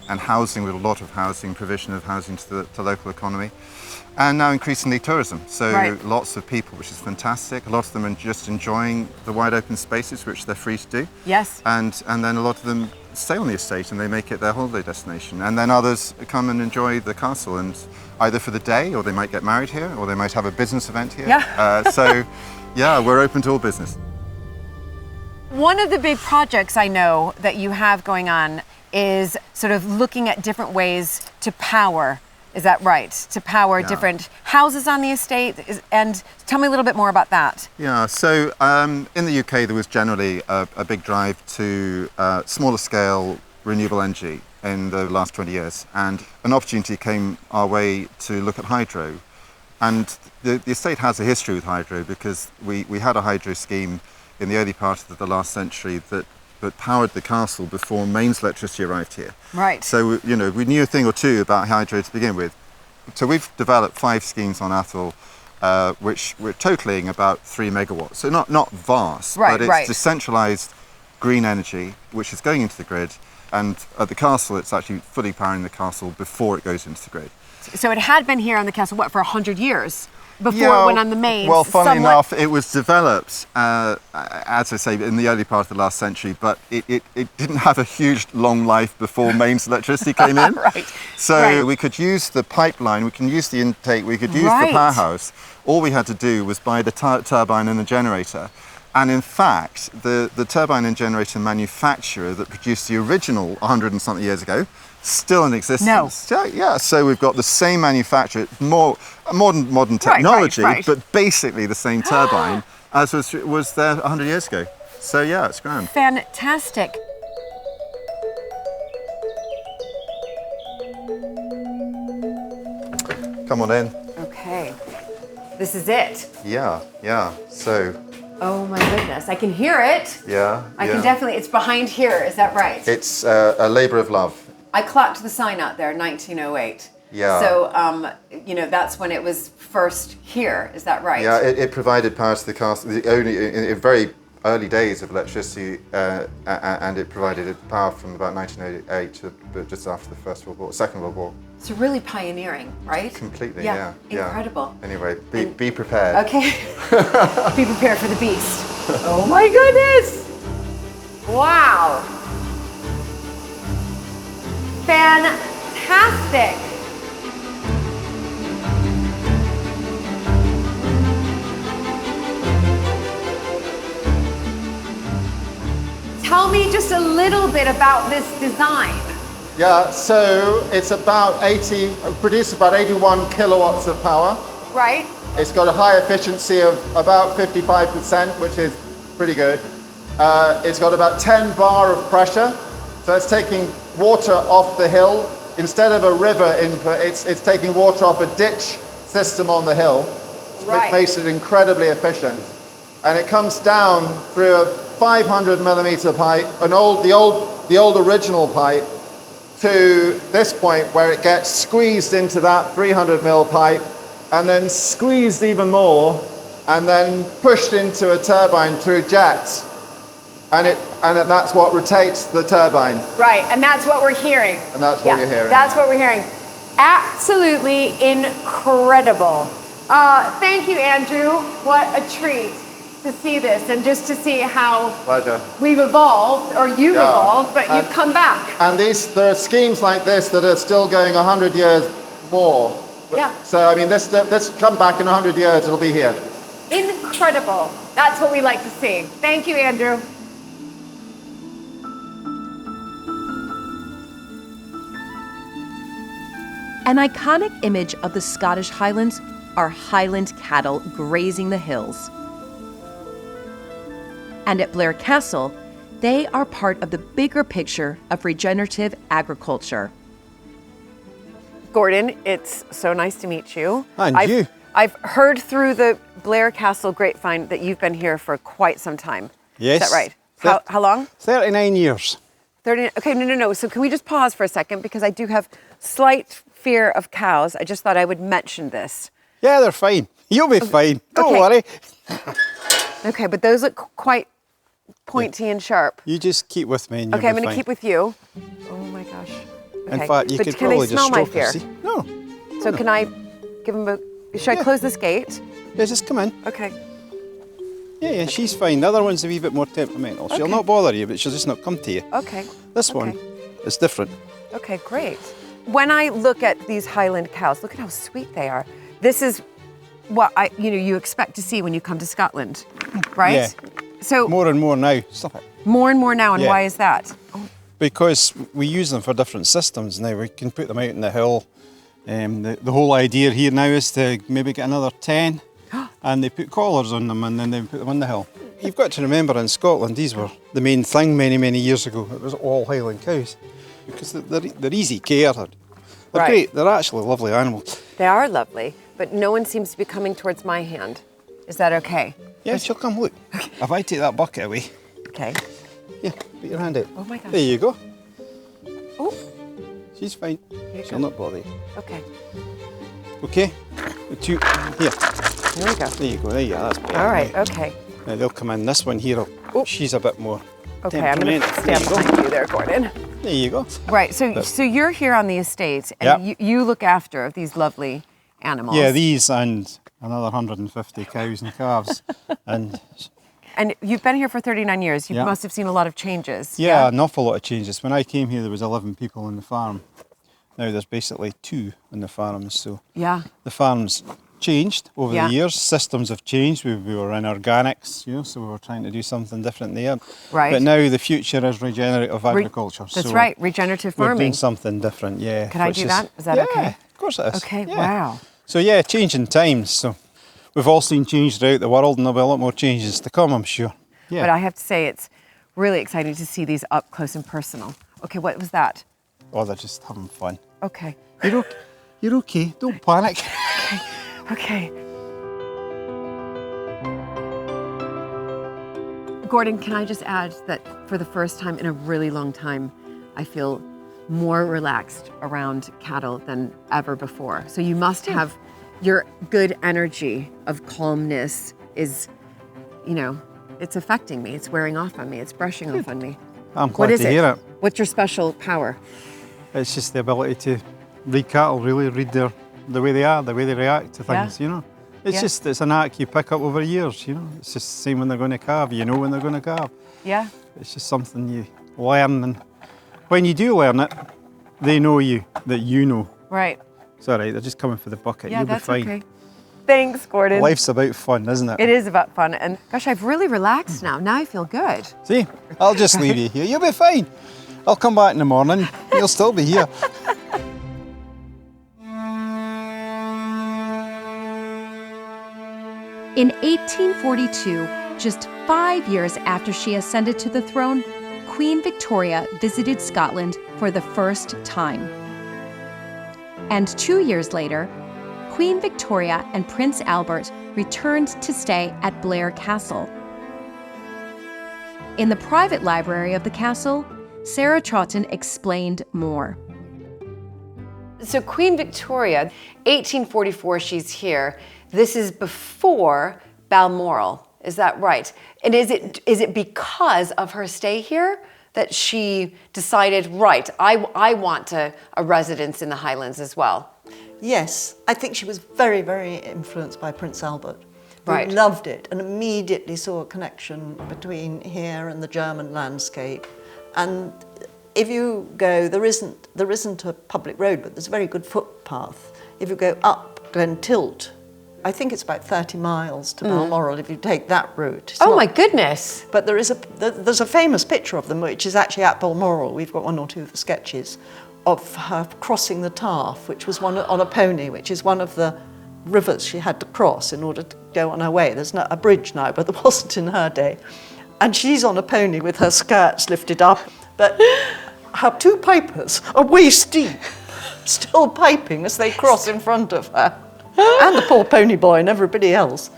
and housing, with a lot of housing, provision of housing to the local economy. And now increasingly tourism, so lots of people, which is fantastic. A lot of them are just enjoying the wide open spaces, which they're free to do. Yes. And then a lot of them stay on the estate and they make it their holiday destination. And then others come and enjoy the castle, and either for the day, or they might get married here, or they might have a business event here. Yeah. We're open to all business. One of the big projects I know that you have going on is sort of looking at different ways to power. Is that right? To power different houses on the estate? And tell me a little bit more about that. Yeah, so in the UK there was generally a big drive to smaller scale renewable energy in the last 20 years. And an opportunity came our way to look at hydro. And the estate has a history with hydro because we had a hydro scheme in the early part of the last century that powered the castle before mains electricity arrived here. Right. So, we knew a thing or two about hydro to begin with. So we've developed 5 schemes on Atholl, which we're totaling about 3 megawatts. So not vast, but it's decentralised green energy, which is going into the grid. And at the castle, it's actually fully powering the castle before it goes into the grid. So it had been here on the castle, for 100 years? Before it went on the mains? Well, funnily enough, it was developed, as I say, in the early part of the last century, but it didn't have a huge long life before mains electricity came in. So we could use the pipeline, we can use the intake, we could use the powerhouse. All we had to do was buy the turbine and the generator. And in fact, the turbine and generator manufacturer that produced the original 100 and something years ago, still in existence. No. Yeah, so we've got the same manufacturer, more modern technology, but basically the same turbine as was there 100 years ago. So yeah, it's grand. Fantastic. Come on in. Okay. This is it. Yeah. So. Oh my goodness, I can hear it. Yeah. I can definitely, it's behind here, is that right? It's a labour of love. I clocked the sign out there, 1908. Yeah. So, that's when it was first here, is that right? Yeah, it provided power to the castle, in very early days of electricity, and it provided power from about 1908 to just after the Second World War. So really pioneering, right? Completely, yeah. Incredible. Anyway, be prepared. Okay. Be prepared for the beast. Oh my goodness! Wow! Fantastic! Tell me just a little bit about this design. Yeah, so it's produces about 81 kilowatts of power. Right? It's got a high efficiency of about 55%, which is pretty good. It's got about 10 bar of pressure, so it's taking water off the hill. Instead of a river input, it's taking water off a ditch system on the hill, which makes it incredibly efficient. And it comes down through a 500 millimeter pipe, the old original pipe, to this point where it gets squeezed into that 300 mil pipe, and then squeezed even more, and then pushed into a turbine through jets. And that's what rotates the turbine. Right, and that's what we're hearing. And that's what you're hearing. That's what we're hearing. Absolutely incredible. Thank you, Andrew. What a treat to see this, and just to see how we've evolved, or you've evolved, but you've come back. And there are schemes like this that are still going 100 years more. Yeah. So, I mean, this come back in 100 years, it'll be here. Incredible. That's what we like to see. Thank you, Andrew. An iconic image of the Scottish Highlands are Highland cattle grazing the hills. And at Blair Castle, they are part of the bigger picture of regenerative agriculture. Gordon, it's so nice to meet you. And you. I've heard through the Blair Castle grapevine that you've been here for quite some time. Yes. Is that right? How long? 39 years. 30. Okay, no. So can we just pause for a second, because I do have slight fear of cows. I just thought I would mention this. Yeah, they're fine. You'll be fine. Don't worry. Okay, but those look quite pointy and sharp. You just keep with me and you'll Okay, I'm be going to fine. keep with you. Oh my gosh. Okay. In fact, you but could can probably they just smell my stroke fear? her, see? No. So can I give them a... Should I close this gate? Yeah, just come in. Okay. Yeah, she's fine. The other one's a wee bit more temperamental. She'll not bother you, but she'll just not come to you. Okay. This one is different. Okay, great. When I look at these Highland cows, look at how sweet they are. This is what you expect to see when you come to Scotland, right? Yeah. So more and more now. Stop it. More and more now, and why is that? Because we use them for different systems now. We can put them out in the hill. The whole idea here now is to maybe get another 10, and they put collars on them, and then they put them on the hill. You've got to remember, in Scotland, these were the main thing many years ago. It was all Highland cows, because they're easy care. They're great. They're actually lovely animals. They are lovely, but no one seems to be coming towards my hand. Is that okay? Yeah, she'll come. Look, if I take that bucket away. Okay. Yeah, put your hand out. Oh my gosh. There you go. Oh. She's fine. She'll not bother you. Okay. Okay. Here. Here we go. There you go. There you are. That's better. All right. Okay. Now they'll come in. This one here, she's a bit more. Okay, I'm going to stand behind you there, Gordon. There you go. Right. So you're here on the estate, and you look after these lovely animals. Yeah, these and another 150 cows and calves, and you've been here for 39 years. You must have seen a lot of changes. Yeah, an awful lot of changes. When I came here, there was 11 people on the farm. Now there's basically 2 on the farm. So the farm's changed over the years. Systems have changed. We were in organics, so we were trying to do something different there. Right. But now the future is regenerative agriculture. That's right, regenerative farming. We're doing something different, Can I do that? Is that okay? Of course it is. Okay, wow. So changing times. So we've all seen change throughout the world, and there'll be a lot more changes to come, I'm sure. Yeah. But I have to say, it's really exciting to see these up close and personal. Okay, what was that? Oh, they're just having fun. Okay. You're okay. Don't panic. Okay. Gordon, can I just add that for the first time in a really long time, I feel more relaxed around cattle than ever before. So you must have your good energy of calmness is, it's affecting me. It's wearing off on me. It's brushing off on me. I'm glad to hear it. What's your special power? It's just the ability to read cattle, really read the way they are, the way they react to things, It's just, it's an act you pick up over years, you know. It's just the same when they're going to carve, you know when they're going to carve. Yeah. It's just something you learn, and when you do learn it, they know you, that you know. Right. It's all right, they're just coming for the bucket, Yeah, you'll be that's fine. okay. Thanks, Gordon. Life's about fun, isn't it? It is about fun, and gosh, I've really relaxed now. Now I feel good. See, I'll just leave you here, you'll be fine. I'll come back in the morning, you'll still be here. In 1842, just 5 years after she ascended to the throne, Queen Victoria visited Scotland for the first time. And 2 years later, Queen Victoria and Prince Albert returned to stay at Blair Castle. In the private library of the castle, Sarah Troughton explained more. So Queen Victoria, 1844, she's here. This is before Balmoral, is that right? And is it because of her stay here that she decided, right, I want a residence in the Highlands as well? Yes, I think she was very, very influenced by Prince Albert. Right. Who loved it and immediately saw a connection between here and the German landscape. And if you go, there isn't a public road, but there's a very good footpath. If you go up Glen Tilt, I think it's about 30 miles to Balmoral if you take that route. It's my goodness. But there's a famous picture of them, which is actually at Balmoral. We've got one or two of the sketches of her crossing the Taff, which was one on a pony, which is one of the rivers she had to cross in order to go on her way. There's a bridge now, but there wasn't in her day. And she's on a pony with her skirts lifted up, but her two pipers are waist deep, still piping as they cross in front of her. And the poor pony boy and everybody else.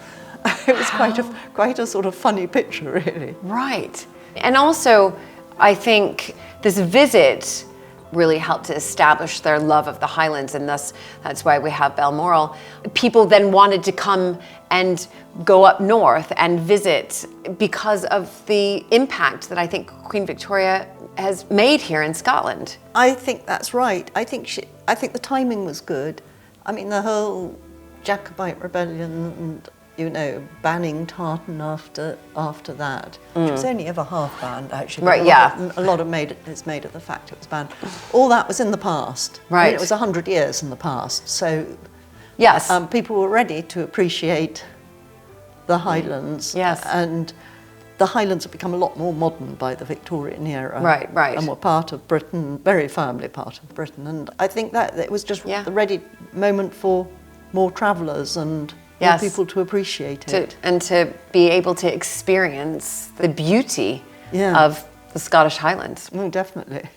It was quite a sort of funny picture, really. Right. And also, I think this visit really helped to establish their love of the Highlands, and thus that's why we have Balmoral. People then wanted to come and go up north and visit because of the impact that I think Queen Victoria has made here in Scotland. I think that's right. I think the timing was good. I mean, the whole Jacobite rebellion and, you know, banning tartan after that, which was only ever half banned, actually. Right, yeah. A lot of it's made of the fact it was banned. All that was in the past. Right. I mean, it was 100 years in the past. So yes, people were ready to appreciate the Highlands. Yes. And the Highlands have become a lot more modern by the Victorian era. Right, right. And were part of Britain, very firmly part of Britain. And I think that it was just the ready moment for more travellers and more people to appreciate it. And to be able to experience the beauty of the Scottish Highlands. Oh, definitely.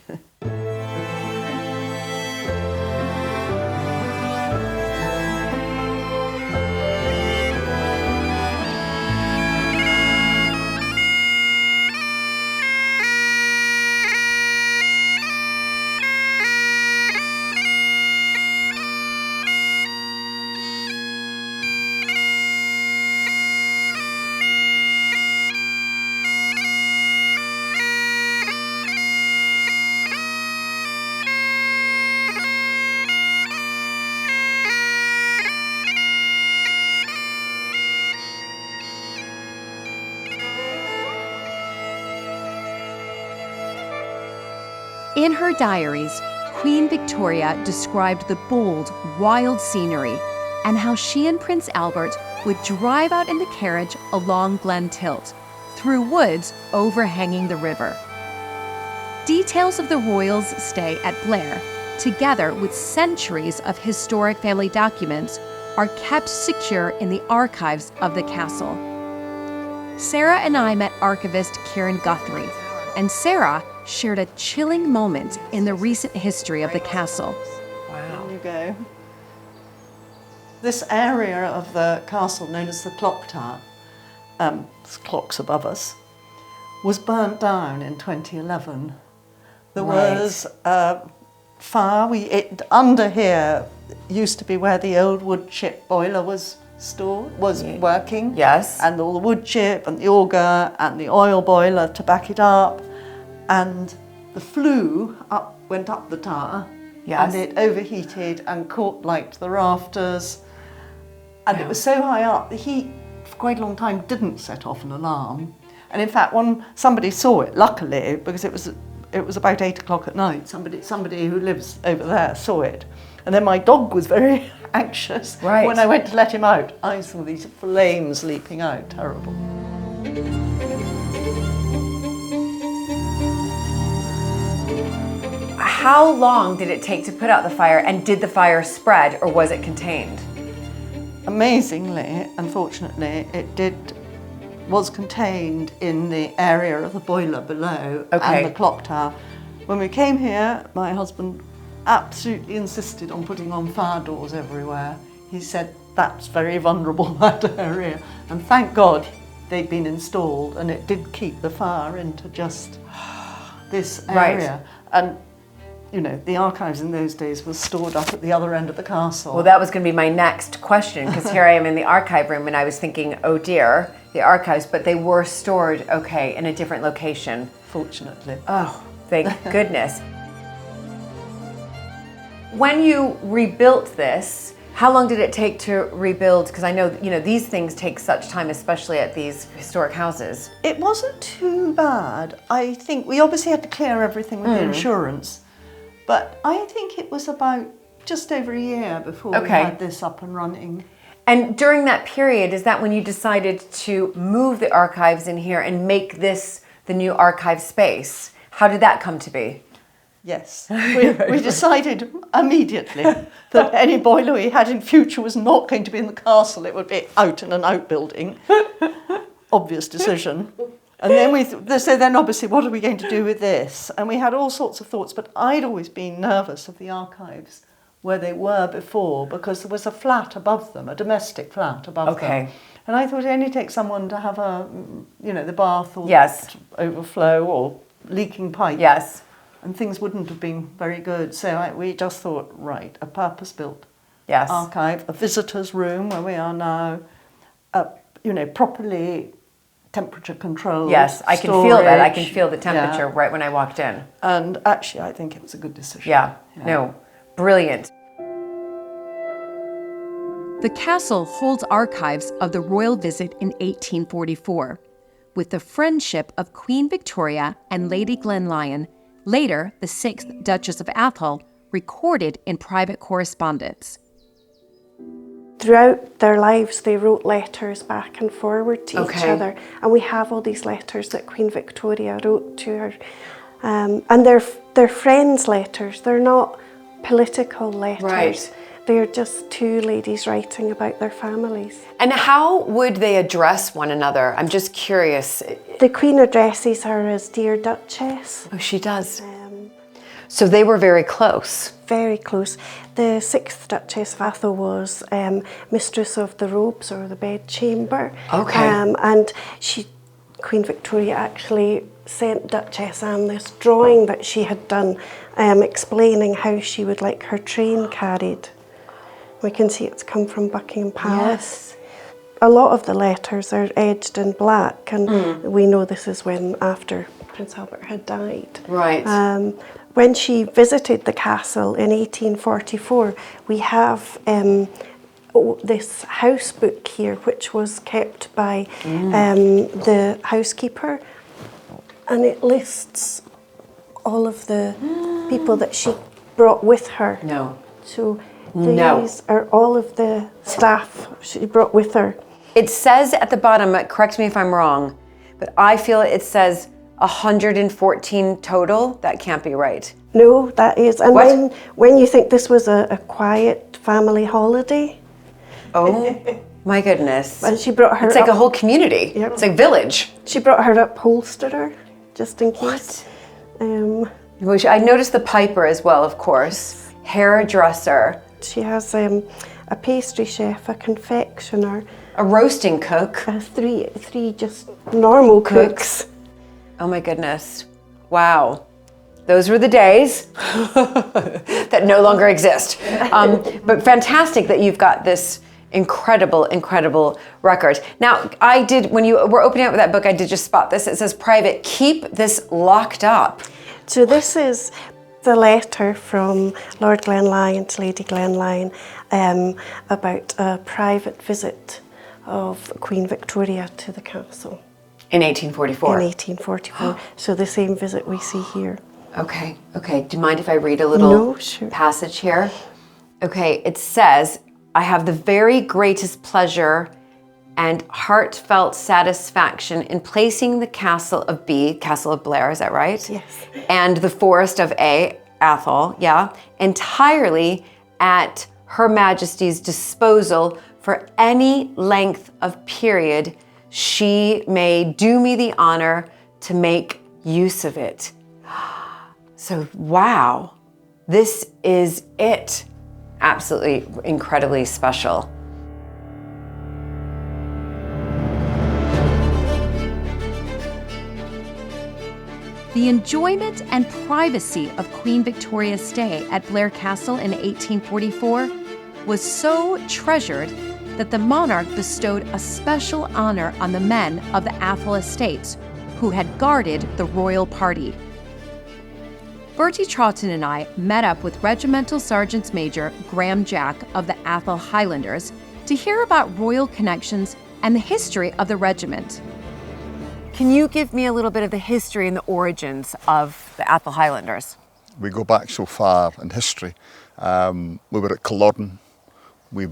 In her diaries, Queen Victoria described the bold, wild scenery and how she and Prince Albert would drive out in the carriage along Glen Tilt, through woods overhanging the river. Details of the royals' stay at Blair, together with centuries of historic family documents, are kept secure in the archives of the castle. Sarah and I met archivist Karen Guthrie, and Sarah shared a chilling moment in the recent history of the castle. Wow. There you go. This area of the castle, known as the Clock Tower, clocks above us, was burnt down in 2011. There was a fire. Under here used to be where the old wood chip boiler was working. Yes. And all the wood chip and the auger and the oil boiler to back it up. And the flue went up the tower. Yes. And it overheated and caught light to the rafters. And it was so high up that he, for quite a long time, didn't set off an alarm. And in fact, somebody saw it, luckily, because it was about 8 o'clock at night. Somebody who lives over there saw it. And then my dog was very anxious. Right. When I went to let him out, I saw these flames leaping out. Terrible. How long did it take to put out the fire, and did the fire spread, or was it contained? Amazingly, unfortunately, was contained in the area of the boiler below and the clock tower. When we came here, my husband absolutely insisted on putting on fire doors everywhere. He said that's very vulnerable, that area. And thank God they'd been installed, and it did keep the fire into just this area. Right. And you know, the archives in those days was stored up at the other end of the castle. Well, that was going to be my next question, because here I am in the archive room, and I was thinking, oh dear, the archives, but they were stored, in a different location. Fortunately. Oh, thank goodness. When you rebuilt this, how long did it take to rebuild? Because I know, these things take such time, especially at these historic houses. It wasn't too bad. I think we obviously had to clear everything with the insurance. But I think it was about just over a year before we had this up and running. And during that period, is that when you decided to move the archives in here and make this the new archive space? How did that come to be? Yes, we decided immediately that any boiler we had in future was not going to be in the castle. It would be out in an outbuilding. Obvious decision. And then so then obviously, what are we going to do with this? And we had all sorts of thoughts, but I'd always been nervous of the archives where they were before, because there was a flat above them, a domestic flat above them. And I thought it only takes someone to have the bath or overflow or leaking pipes. Yes. And things wouldn't have been very good. So we just thought, right, a purpose-built archive, a visitor's room where we are now, properly temperature controlled. Yes, I can feel that. I can feel the temperature right when I walked in. And actually, I think it was a good decision. No, brilliant. The castle holds archives of the royal visit in 1844, with the friendship of Queen Victoria and Lady Glenlyon, later the 6th Duchess of Atholl, recorded in private correspondence. Throughout their lives, they wrote letters back and forward to each other. And we have all these letters that Queen Victoria wrote to her. And they're friends' letters. They're not political letters. Right. They're just two ladies writing about their families. And how would they address one another? I'm just curious. The Queen addresses her as Dear Duchess. Oh, she does. So they were very close. Very close. The 6th Duchess of Atholl was mistress of the robes or the bedchamber. And Queen Victoria actually sent Duchess Anne this drawing that she had done, explaining how she would like her train carried. We can see it's come from Buckingham Palace. Yes. A lot of the letters are edged in black, and we know this is after Prince Albert had died. Right. When she visited the castle in 1844, we have this house book here, which was kept by the housekeeper, and it lists all of the people that she brought with her. No. So these are all of the staff she brought with her. It says at the bottom, correct me if I'm wrong, but I feel it says 114 total. That can't be right. No, that is. And when you think this was a quiet family holiday. Oh my goodness. And she brought her It's like a whole community. Yep. It's like village. She brought her upholsterer, just in case. What? I noticed the piper as well, of course. Hairdresser. She has a pastry chef, a confectioner. A roasting cook. Three just normal cooks. Oh my goodness. Wow. Those were the days that no longer exist. But fantastic that you've got this incredible record. Now, when you were opening up that book, I did just spot this. It says private, keep this locked up. So this is a letter from Lord Glenlyon to Lady Glenlyon about a private visit of Queen Victoria to the castle. In 1844? In 1844. So the same visit we see here. Okay, okay. Do you mind if I read a little passage here? Okay, it says, I have the very greatest pleasure and heartfelt satisfaction in placing the castle of B, Castle of Blair, is that right? Yes. And the forest of A, Atholl, yeah, entirely at Her Majesty's disposal for any length of period she may do me the honor to make use of it. So, wow, this is it. Absolutely incredibly special. The enjoyment and privacy of Queen Victoria's stay at Blair Castle in 1844 was so treasured that the monarch bestowed a special honor on the men of the Atholl estates who had guarded the royal party. Bertie Troughton and I met up with Regimental Sergeant Major Graham Jack of the Atholl Highlanders to hear about royal connections and the history of the regiment. Can you give me a little bit of the history and the origins of the Atholl Highlanders? We go back so far in history. We were at Culloden. We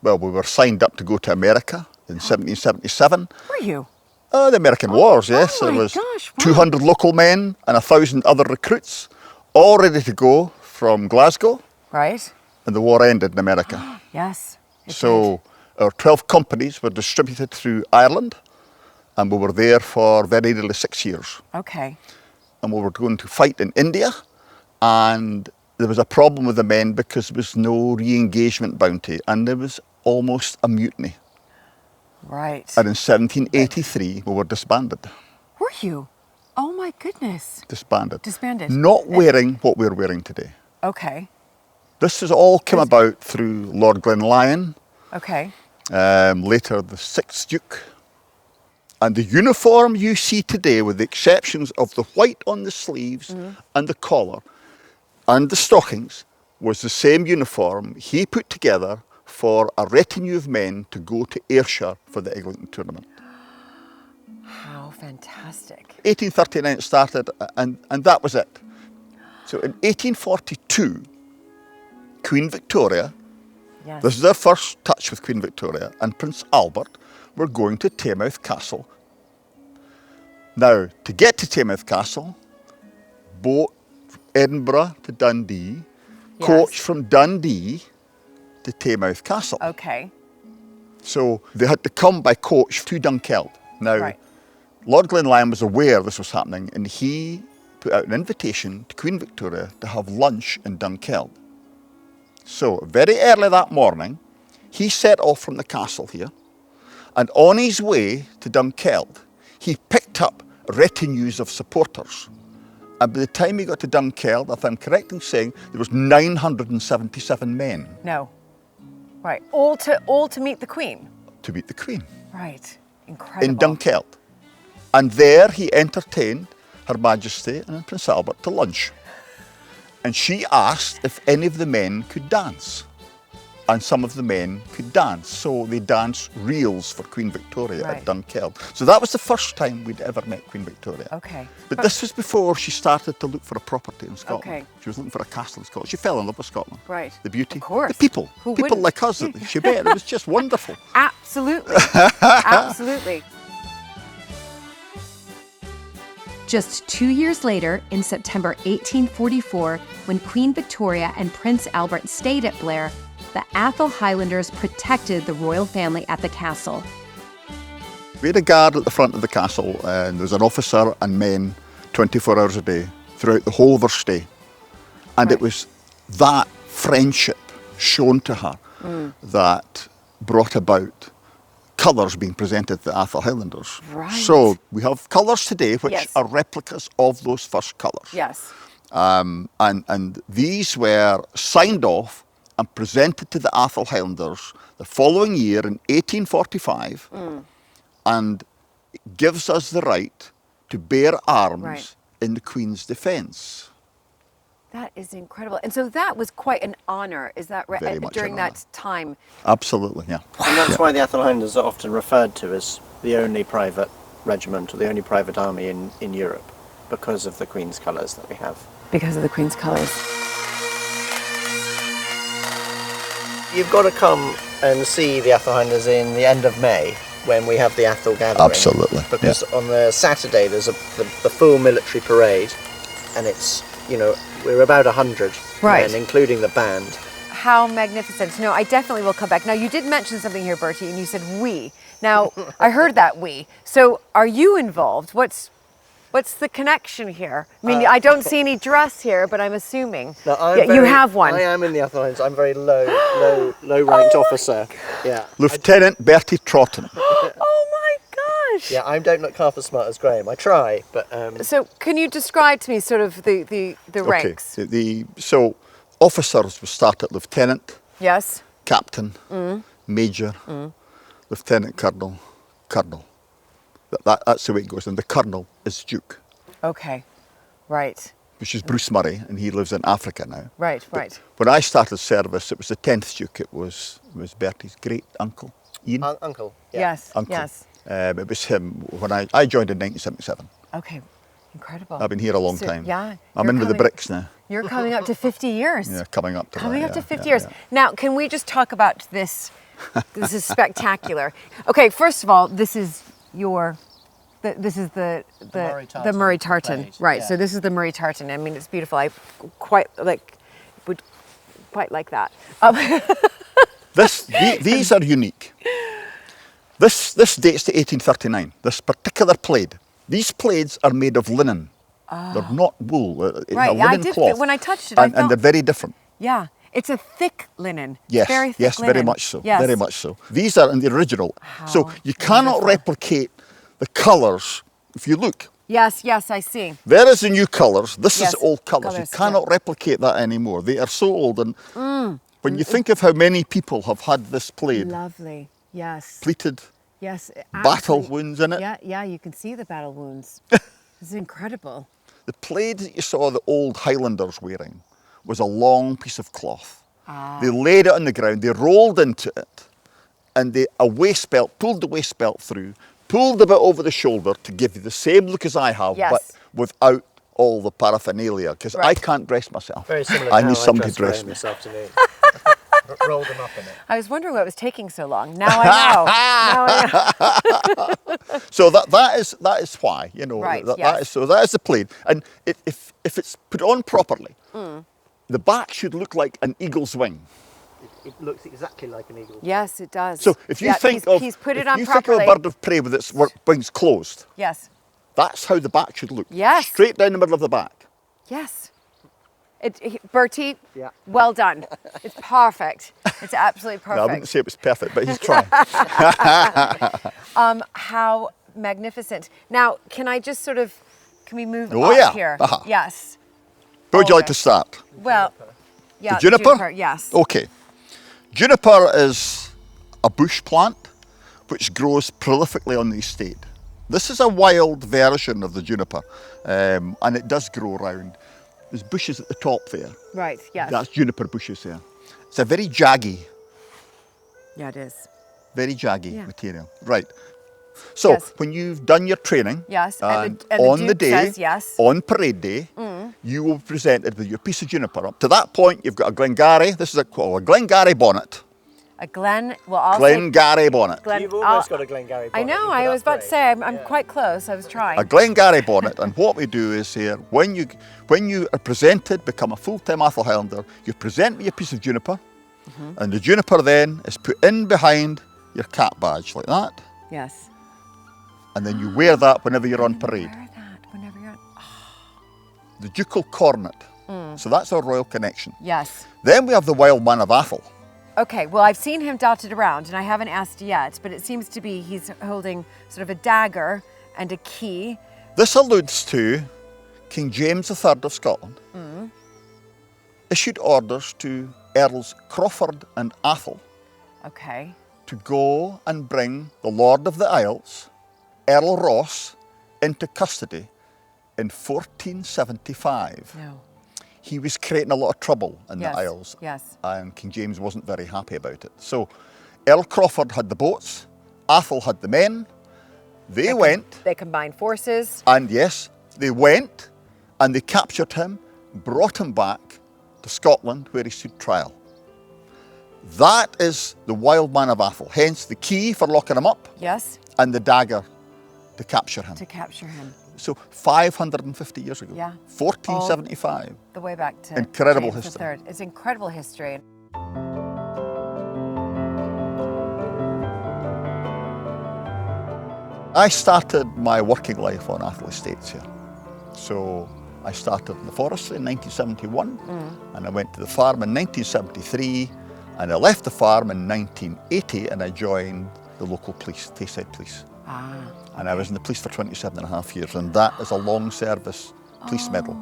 were signed up to go to America in 1777. Were you? The American Wars, yes. Oh there my was gosh, wow. 200 local men and 1,000 other recruits, all ready to go from Glasgow. Right. And the war ended in America. Yes. So our 12 companies were distributed through Ireland, and we were there for very nearly 6 years. Okay. And we were going to fight in India, and there was a problem with the men because there was no re-engagement bounty, and there was almost a mutiny. Right. And in 1783, we were disbanded. Were you? Oh my goodness. Disbanded. Disbanded. Not wearing what we're wearing today. Okay. This has all come about through Lord Glenlyon. Okay. Later, the 6th Duke. And the uniform you see today, with the exceptions of the white on the sleeves and the collar and the stockings, was the same uniform he put together for a retinue of men to go to Ayrshire for the Eglinton tournament. How fantastic. 1839 it started, and that was it. So in 1842, Queen Victoria, this is our first touch with Queen Victoria, and Prince Albert were going to Taymouth Castle. Now, to get to Taymouth Castle, boat Edinburgh to Dundee, coach from Dundee to Taymouth Castle. Okay. So they had to come by coach to Dunkeld. Now, Lord Glenlyon was aware this was happening, and he put out an invitation to Queen Victoria to have lunch in Dunkeld. So very early that morning, he set off from the castle here, and on his way to Dunkeld, he picked up retinues of supporters. And by the time he got to Dunkeld, if I'm correct in saying, there was 977 men. No. Right. All to meet the Queen? To meet the Queen. Right. Incredible. In Dunkeld. And there he entertained Her Majesty and Prince Albert to lunch. And she asked if any of the men could dance. And some of the men could dance. So they danced reels for Queen Victoria at Dunkeld. So that was the first time we'd ever met Queen Victoria. Okay. But this was before she started to look for a property in Scotland. Okay. She was looking for a castle in Scotland. She fell in love with Scotland. Right. The beauty. Of course. The people. Who people wouldn't? like us that she met. It was just wonderful. Absolutely. Absolutely. Just 2 years later, in September 1844, when Queen Victoria and Prince Albert stayed at Blair, the Atholl Highlanders protected the royal family at the castle. We had a guard at the front of the castle, and there was an officer and men 24 hours a day throughout the whole of her stay. And it was that friendship shown to her that brought about colours being presented to the Atholl Highlanders. Right. So we have colours today which are replicas of those first colours. Yes. And these were signed off and presented to the Atholl Highlanders the following year in 1845, and it gives us the right to bear arms in the Queen's defence. That is incredible. And so that was quite an honour, is that right? Very much During an that time. Absolutely, yeah. And that's why the Atholl Highlanders are often referred to as the only private regiment or the only private army in Europe, because of the Queen's colours that we have. Because of the Queen's colours. You've got to come and see the Atholl Highlanders in the end of May, when we have the Atholl gathering. Absolutely. Because on the Saturday there's the full military parade, and it's, you know, we're about 100 men, including the band. How magnificent. No, I definitely will come back. Now, you did mention something here, Bertie, and you said we. Now, I heard that we. So, are you involved? What's the connection here? I mean, I don't see any dress here, but I'm assuming. No, you have one. I am in the Atholl Highlanders. I'm very low-ranked officer. Yeah. Lieutenant Bertie Trotton. Oh my gosh! Yeah, I don't look half as smart as Graham. I try, but. So, can you describe to me sort of the ranks? Okay. So, officers will start at lieutenant. Yes. Captain. Major. Lieutenant colonel. Colonel. That's the way it goes. And the colonel is Duke. Okay. Right. Which is Bruce Murray, and he lives in Africa now. Right. But right. when I started service, it was the 10th Duke. It was Bertie's great uncle, Ian. Uncle. Yeah. Yes. Uncle. Yes. It was him when I joined in 1977. Okay. Incredible. I've been here a long time. Yeah. I'm in with the bricks now. You're coming up to 50 years. Yeah, coming up to Coming that, up to yeah, 50 yeah, years. yeah. Now, can we just talk about this? This is spectacular. Okay, first of all, this is this is the Murray tartan. Right. Yeah. So this is the Murray tartan. I mean, it's beautiful. I would quite like that. These are unique. This dates to 1839. This particular plaid. These plaids are made of linen. They're not wool. It's right. a linen cloth. When I touched it, and they're very different. Yeah. It's a thick linen. Yes, very thick yes, linen. very much so. Yes. Very much so. These are in the original. So you cannot replicate the colours if you look. Yes, yes, I see. There is the new colours. This Yes, is old colours. You cannot replicate that anymore. They are so old. And when you think of how many people have had this plaid. Lovely. Yes. Pleated. Yes. Battle wounds in it. Yeah, yeah, you can see the battle wounds. It's incredible. The plaid that you saw the old Highlanders wearing was a long piece of cloth. They laid it on the ground, they rolled into it, and a waist belt, pulled the waist belt through, pulled a bit over the shoulder to give you the same look as I have, but without all the paraphernalia, because I can't dress myself. Very similar I to need how somebody I to dress me. this afternoon. Rolled them up in it. I was wondering what was taking so long. Now I know. So that is why, you know. Right, that is the plaid, and if it's put on properly, the back should look like an eagle's wing. It looks exactly like an eagle's wing. Yes, it does. So if you think of he's put it if on you properly. think of a bird of prey with its wings closed, Yes. that's how the back should look. Yes. Straight down the middle of the back. Yes. Bertie, well done. It's perfect. It's absolutely perfect. No, I wouldn't say it was perfect, but he's trying. How magnificent. Now, can we move Oh, up yeah. here? Uh-huh. Yes. Where would you like to start? Well, yeah. The juniper? Yes. Okay. Juniper is a bush plant which grows prolifically on the estate. This is a wild version of the juniper, and it does grow around. There's bushes at the top there. Right, yes. That's juniper bushes there. It's a very jaggy. Yeah, it is. Very jaggy material. Right. So when you've done your training, and on the day, says yes. on parade day, you will be presented with your piece of juniper. Up to that point, you've got a Glengarry. This is a Glengarry bonnet. A Glengarry bonnet. You've almost got a Glengarry bonnet. I know. I was about to say I'm quite close. I was trying. A Glengarry bonnet, and what we do is here, when you are presented, become a full-time Atholl Highlander, you present me a piece of juniper, and the juniper then is put in behind your cap badge like that. Yes. And then you wear that whenever you're on parade. Wear that whenever you're on. The ducal cornet. So that's our royal connection. Yes. Then we have the wild man of Atholl. Okay, well, I've seen him dotted around, and I haven't asked yet, but it seems to be he's holding sort of a dagger and a key. This alludes to King James III of Scotland issued orders to Earls Crawford and Atholl to go and bring the Lord of the Isles, Earl Ross, into custody in 1475. No. he was creating a lot of trouble in Yes, the Isles. yes. And King James wasn't very happy about it. So Earl Crawford had the boats, Atholl had the men. They went. They combined forces. And yes, they went and they captured him, brought him back to Scotland where he stood trial. That is the wild man of Atholl, hence the key for locking him up. Yes. And the dagger to capture him. To capture him. So 550 years ago. Yeah. 1475. The way back to Incredible James history. III. It's incredible history. I started my working life on Atholl Estates here. So I started in the forestry in 1971 and I went to the farm in 1973 and I left the farm in 1980 and I joined the local police, Tayside Police. And I was in the police for 27.5 years and that is a long service police medal.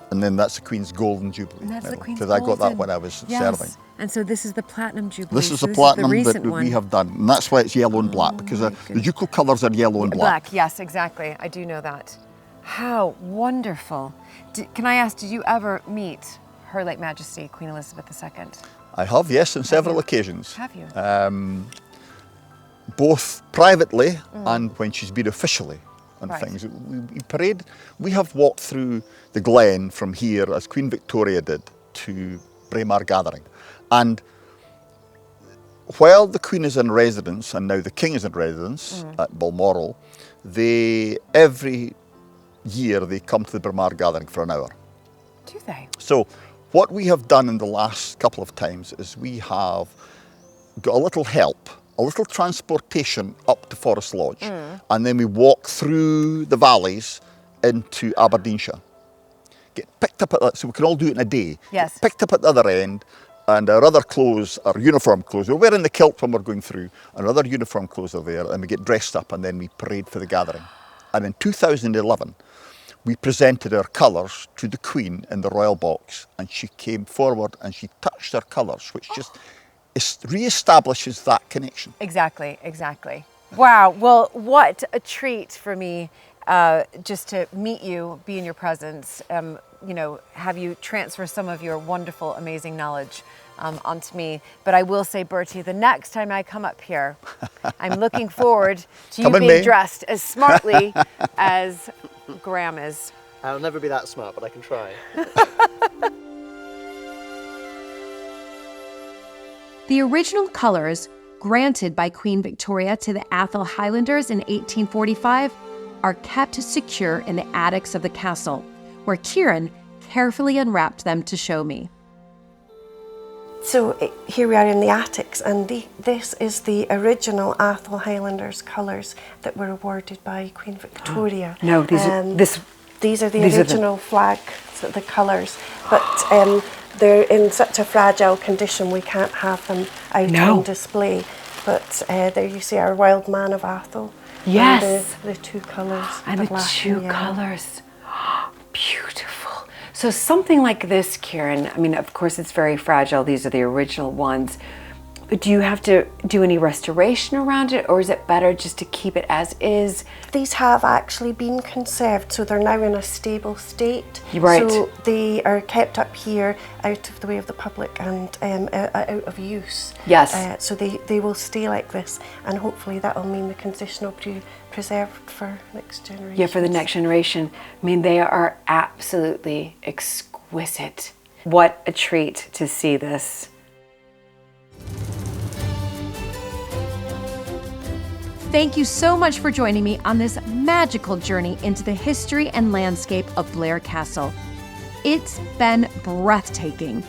And then that's the Queen's Golden Jubilee medal because I got that when I was serving. And so this is the Platinum Jubilee. This is so the platinum that one. we have done, and that's why it's yellow and black, because the ducal colours are yellow and black. Yes, exactly. I do know that. How wonderful. Can I ask, did you ever meet Her Late Majesty, Queen Elizabeth II? I have, yes, on several occasions. Have you? Both privately and when she's been officially on things. We parade. We have walked through the Glen from here, as Queen Victoria did, to Braemar Gathering. And while the Queen is in residence, and now the King is in residence at Balmoral, every year they come to the Braemar Gathering for an hour. Do they? So what we have done in the last couple of times is we have got a little help, a little transportation up to Forest Lodge, and then we walk through the valleys into Aberdeenshire. Get picked up at that, so we can all do it in a day. Yes. Get picked up at the other end, and our other clothes, our uniform clothes, we're wearing the kilt when we're going through, and our other uniform clothes are there, and we get dressed up, and then we parade for the gathering. And in 2011, we presented our colours to the Queen in the royal box, and she came forward and she touched our colours, which just re-establishes that connection. Exactly, exactly. Wow, well, what a treat for me just to meet you, be in your presence, you know, have you transfer some of your wonderful, amazing knowledge onto me. But I will say, Bertie, the next time I come up here, I'm looking forward to you being dressed as smartly as Graham is. I'll never be that smart, but I can try. The original colours granted by Queen Victoria to the Atholl Highlanders in 1845 are kept secure in the attics of the castle, where Kieran carefully unwrapped them to show me. So here we are in the attics, and this is the original Atholl Highlanders colours that were awarded by Queen Victoria. No, these are the original flag, the colours, but they're in such a fragile condition we can't have them out on display. But there you see our wild man of Atholl. Yes. And the two colours. And the two colours. Beautiful. So something like this, Kieran, I mean, of course it's very fragile. These are the original ones. But do you have to do any restoration around it, or is it better just to keep it as is? These have actually been conserved, so they're now in a stable state. Right. So they are kept up here out of the way of the public and out of use. Yes. So they will stay like this, and hopefully that will mean the condition will be preserved for next generation. Yeah, for the next generation. I mean, they are absolutely exquisite. What a treat to see this. Thank you so much for joining me on this magical journey into the history and landscape of Blair Castle. It's been breathtaking.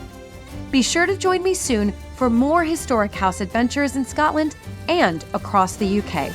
Be sure to join me soon for more historic house adventures in Scotland and across the UK.